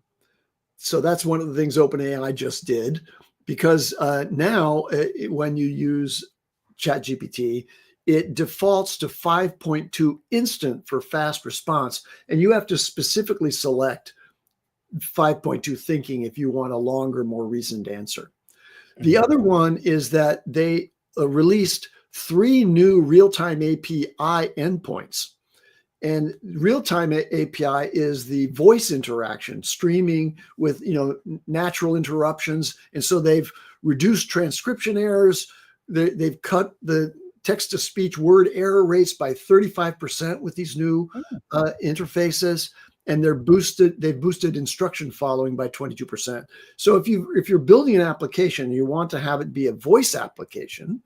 So that's one of the things OpenAI just did, because now when you use ChatGPT, it defaults to 5.2 instant for fast response. And you have to specifically select 5.2 thinking if you want a longer, more reasoned answer. The other one is that they released 3 new real-time API endpoints. And real-time API is the voice interaction, streaming with natural interruptions. And so they've reduced transcription errors. They've cut the text-to-speech word error rates by 35% with these new interfaces. And they've boosted instruction following by 22%. So if you're building an application and you want to have it be a voice application,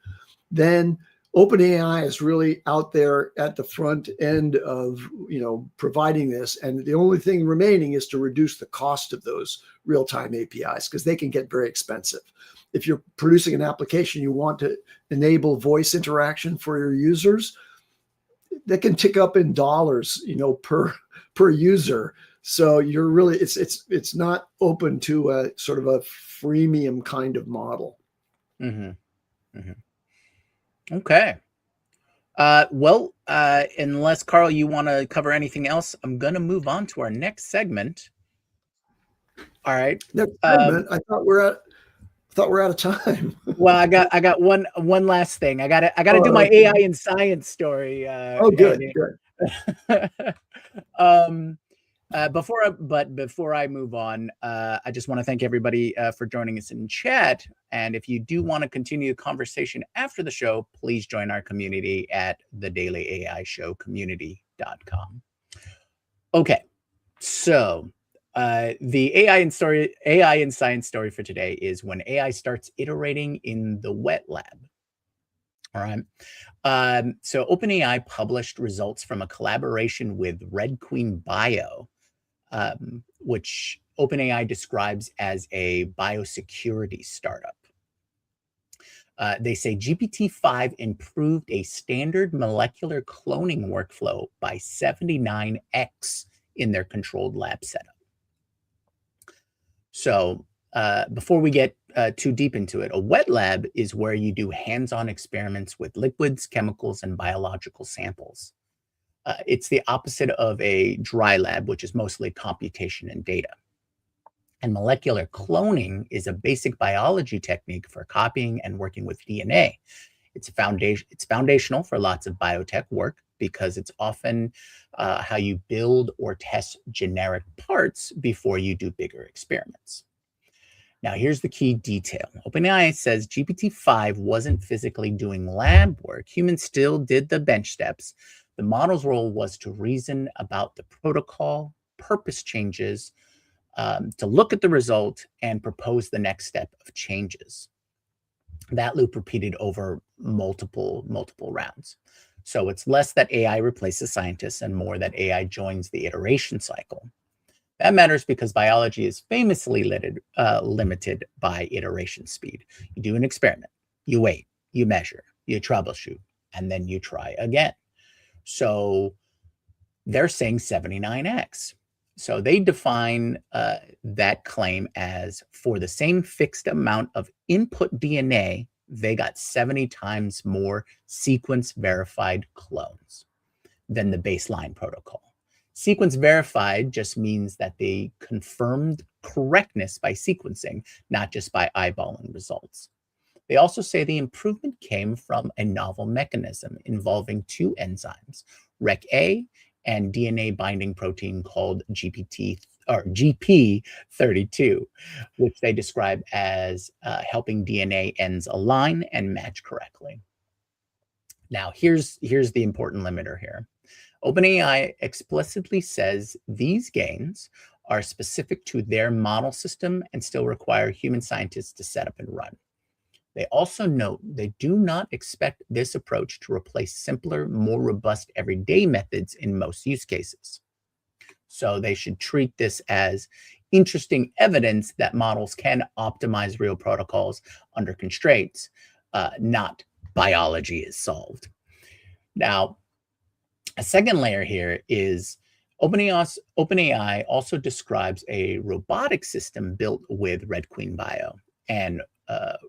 then OpenAI is really out there at the front end of, providing this. And the only thing remaining is to reduce the cost of those real-time APIs because they can get very expensive. If you're producing an application, you want to enable voice interaction for your users, that can tick up in dollars, per user. So you're really, it's not open to a sort of a freemium kind of model. Okay. Unless Karl, you want to cover anything else, I'm going to move on to our next segment. All right. Next segment, I thought we're out of time. Well, I got one last thing. I got to do my AI and science story. Good. Before I move on, I just want to thank everybody for joining us in chat. And if you do want to continue the conversation after the show, please join our community at thedailyAIshowcommunity.com. Okay, so the AI and science story for today is when AI starts iterating in the wet lab. All right. So OpenAI published results from a collaboration with Red Queen Bio, which OpenAI describes as a biosecurity startup. They say GPT-5 improved a standard molecular cloning workflow by 79x in their controlled lab setup. So before we get too deep into it, a wet lab is where you do hands-on experiments with liquids, chemicals, and biological samples. It's the opposite of a dry lab, which is mostly computation and data. And molecular cloning is a basic biology technique for copying and working with DNA. It's foundational for lots of biotech work because it's often how you build or test generic parts before you do bigger experiments. Now, here's the key detail. OpenAI says GPT-5 wasn't physically doing lab work. Humans still did the bench steps. The model's role was to reason about the protocol, purpose changes, to look at the result and propose the next step of changes. That loop repeated over multiple rounds. So it's less that AI replaces scientists and more that AI joins the iteration cycle. That matters because biology is famously limited by iteration speed. You do an experiment, you wait, you measure, you troubleshoot, and then you try again. So they're saying 79x. So they define that claim as for the same fixed amount of input DNA, they got 70 times more sequence verified clones than the baseline protocol. Sequence verified just means that they confirmed correctness by sequencing, not just by eyeballing results. They also say the improvement came from a novel mechanism involving two enzymes, REC-A and DNA binding protein called GP32, which they describe as helping DNA ends align and match correctly. Now, here's the important limiter here. OpenAI explicitly says these gains are specific to their model system and still require human scientists to set up and run. They also note they do not expect this approach to replace simpler, more robust everyday methods in most use cases. So they should treat this as interesting evidence that models can optimize real protocols under constraints, not biology is solved. Now, a second layer here is OpenAI also describes a robotic system built with Red Queen Bio and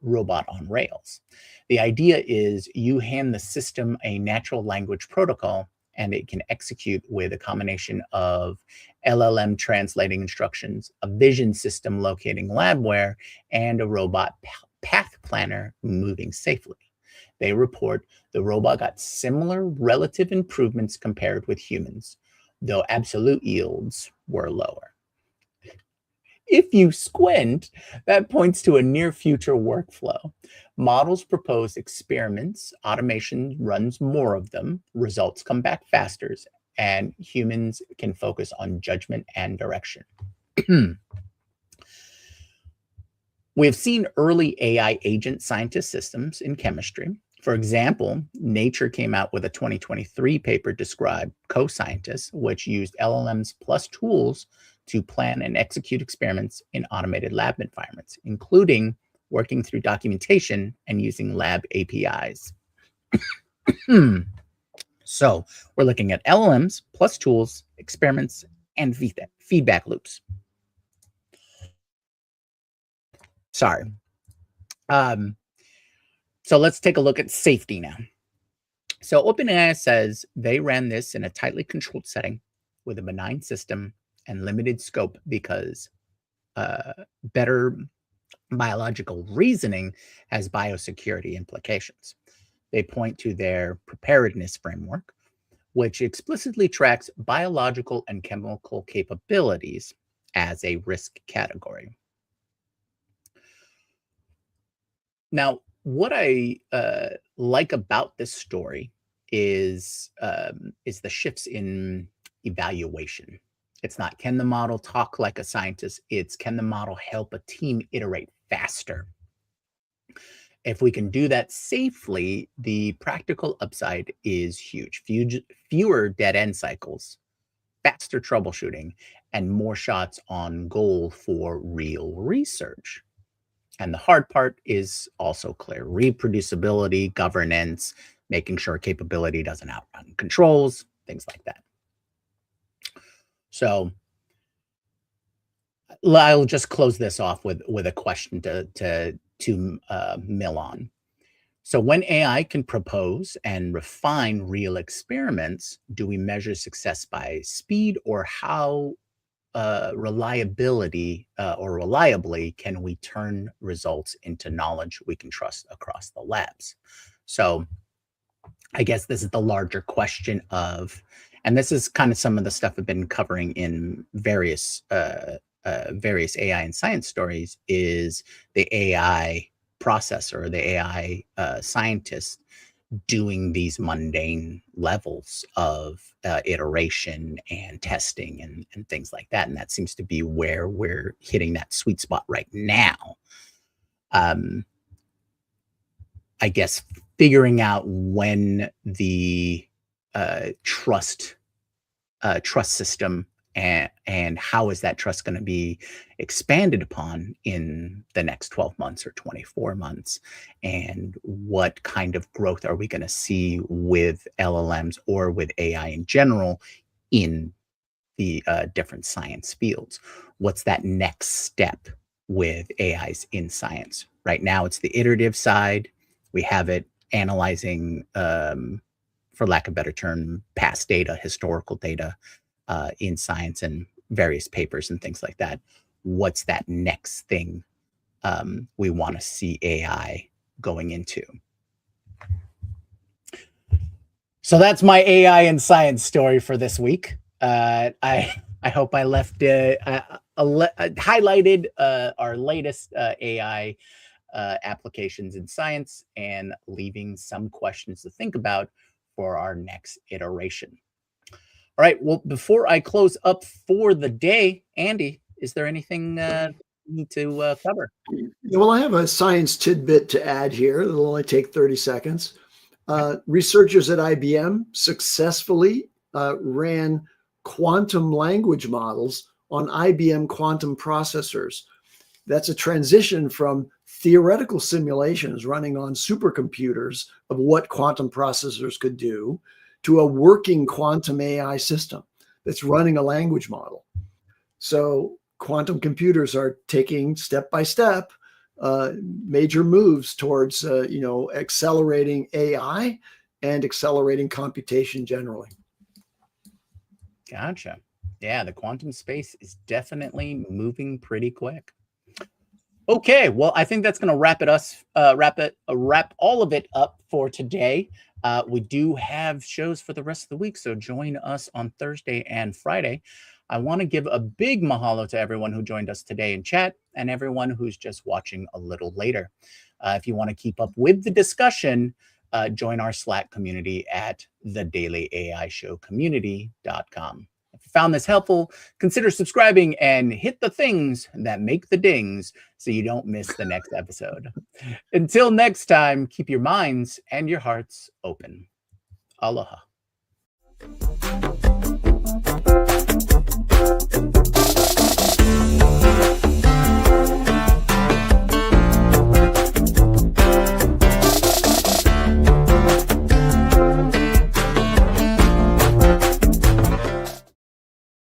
robot on rails. The idea is you hand the system a natural language protocol and it can execute with a combination of LLM translating instructions, a vision system locating labware, and a robot path planner moving safely. They report the robot got similar relative improvements compared with humans, though absolute yields were lower. If you squint, that points to a near future workflow. Models propose experiments, automation runs more of them, results come back faster, and humans can focus on judgment and direction. We have seen early AI agent scientist systems in chemistry. For example, Nature came out with a 2023 paper described co-scientists, which used LLMs plus tools to plan and execute experiments in automated lab environments, including working through documentation and using lab APIs. So we're looking at LLMs plus tools, experiments, and feedback loops. Sorry. So let's take a look at safety now. So OpenAI says they ran this in a tightly controlled setting with a benign system and limited scope because better biological reasoning has biosecurity implications. They point to their preparedness framework, which explicitly tracks biological and chemical capabilities as a risk category. Now, what I like about this story is the shifts in evaluation. It's not can the model talk like a scientist, it's can the model help a team iterate faster. If we can do that safely, the practical upside is huge. Fewer dead end cycles, faster troubleshooting, and more shots on goal for real research. And the hard part is also clear: reproducibility, governance, making sure capability doesn't outrun controls, things like that. So I'll just close this off with a question to mill on. So when AI can propose and refine real experiments, do we measure success by speed, or how reliably can we turn results into knowledge we can trust across the labs? So I guess this is the larger question of, and this is kind of some of the stuff I've been covering in various AI and science stories, is the AI processor, or the AI scientist doing these mundane levels of iteration and testing and things like that. And that seems to be where we're hitting that sweet spot right now. I guess figuring out when the trust system and how is that trust going to be expanded upon in the next 12 months or 24 months, and what kind of growth are we going to see with LLMs or with AI in general in the different science fields? What's that next step with AIs in science? Right now it's the iterative side. We have it analyzing, for lack of a better term, past data, historical data, in science and various papers and things like that. What's that next thing we want to see AI going into? So that's my AI and science story for this week. I hope I left highlighted our latest AI applications in science, and leaving some questions to think about for our next iteration. All right. Well, before I close up for the day, Andy, is there anything you need to cover? Well, I have a science tidbit to add here. It'll only take 30 seconds. Researchers at IBM successfully ran quantum language models on IBM quantum processors. That's a transition from theoretical simulations running on supercomputers of what quantum processors could do to a working quantum AI system that's running a language model. So quantum computers are taking step by step major moves towards accelerating AI and accelerating computation generally. Gotcha. Yeah, the quantum space is definitely moving pretty quick. Okay, well, I think that's going to wrap all of it up for today. We do have shows for the rest of the week, so join us on Thursday and Friday. I want to give a big mahalo to everyone who joined us today in chat, and everyone who's just watching a little later. If you want to keep up with the discussion, join our Slack community at thedailyAIshowcommunity.com. If you found this helpful, consider subscribing and hit the things that make the dings so you don't miss the next episode. Until next time, keep your minds and your hearts open. Aloha.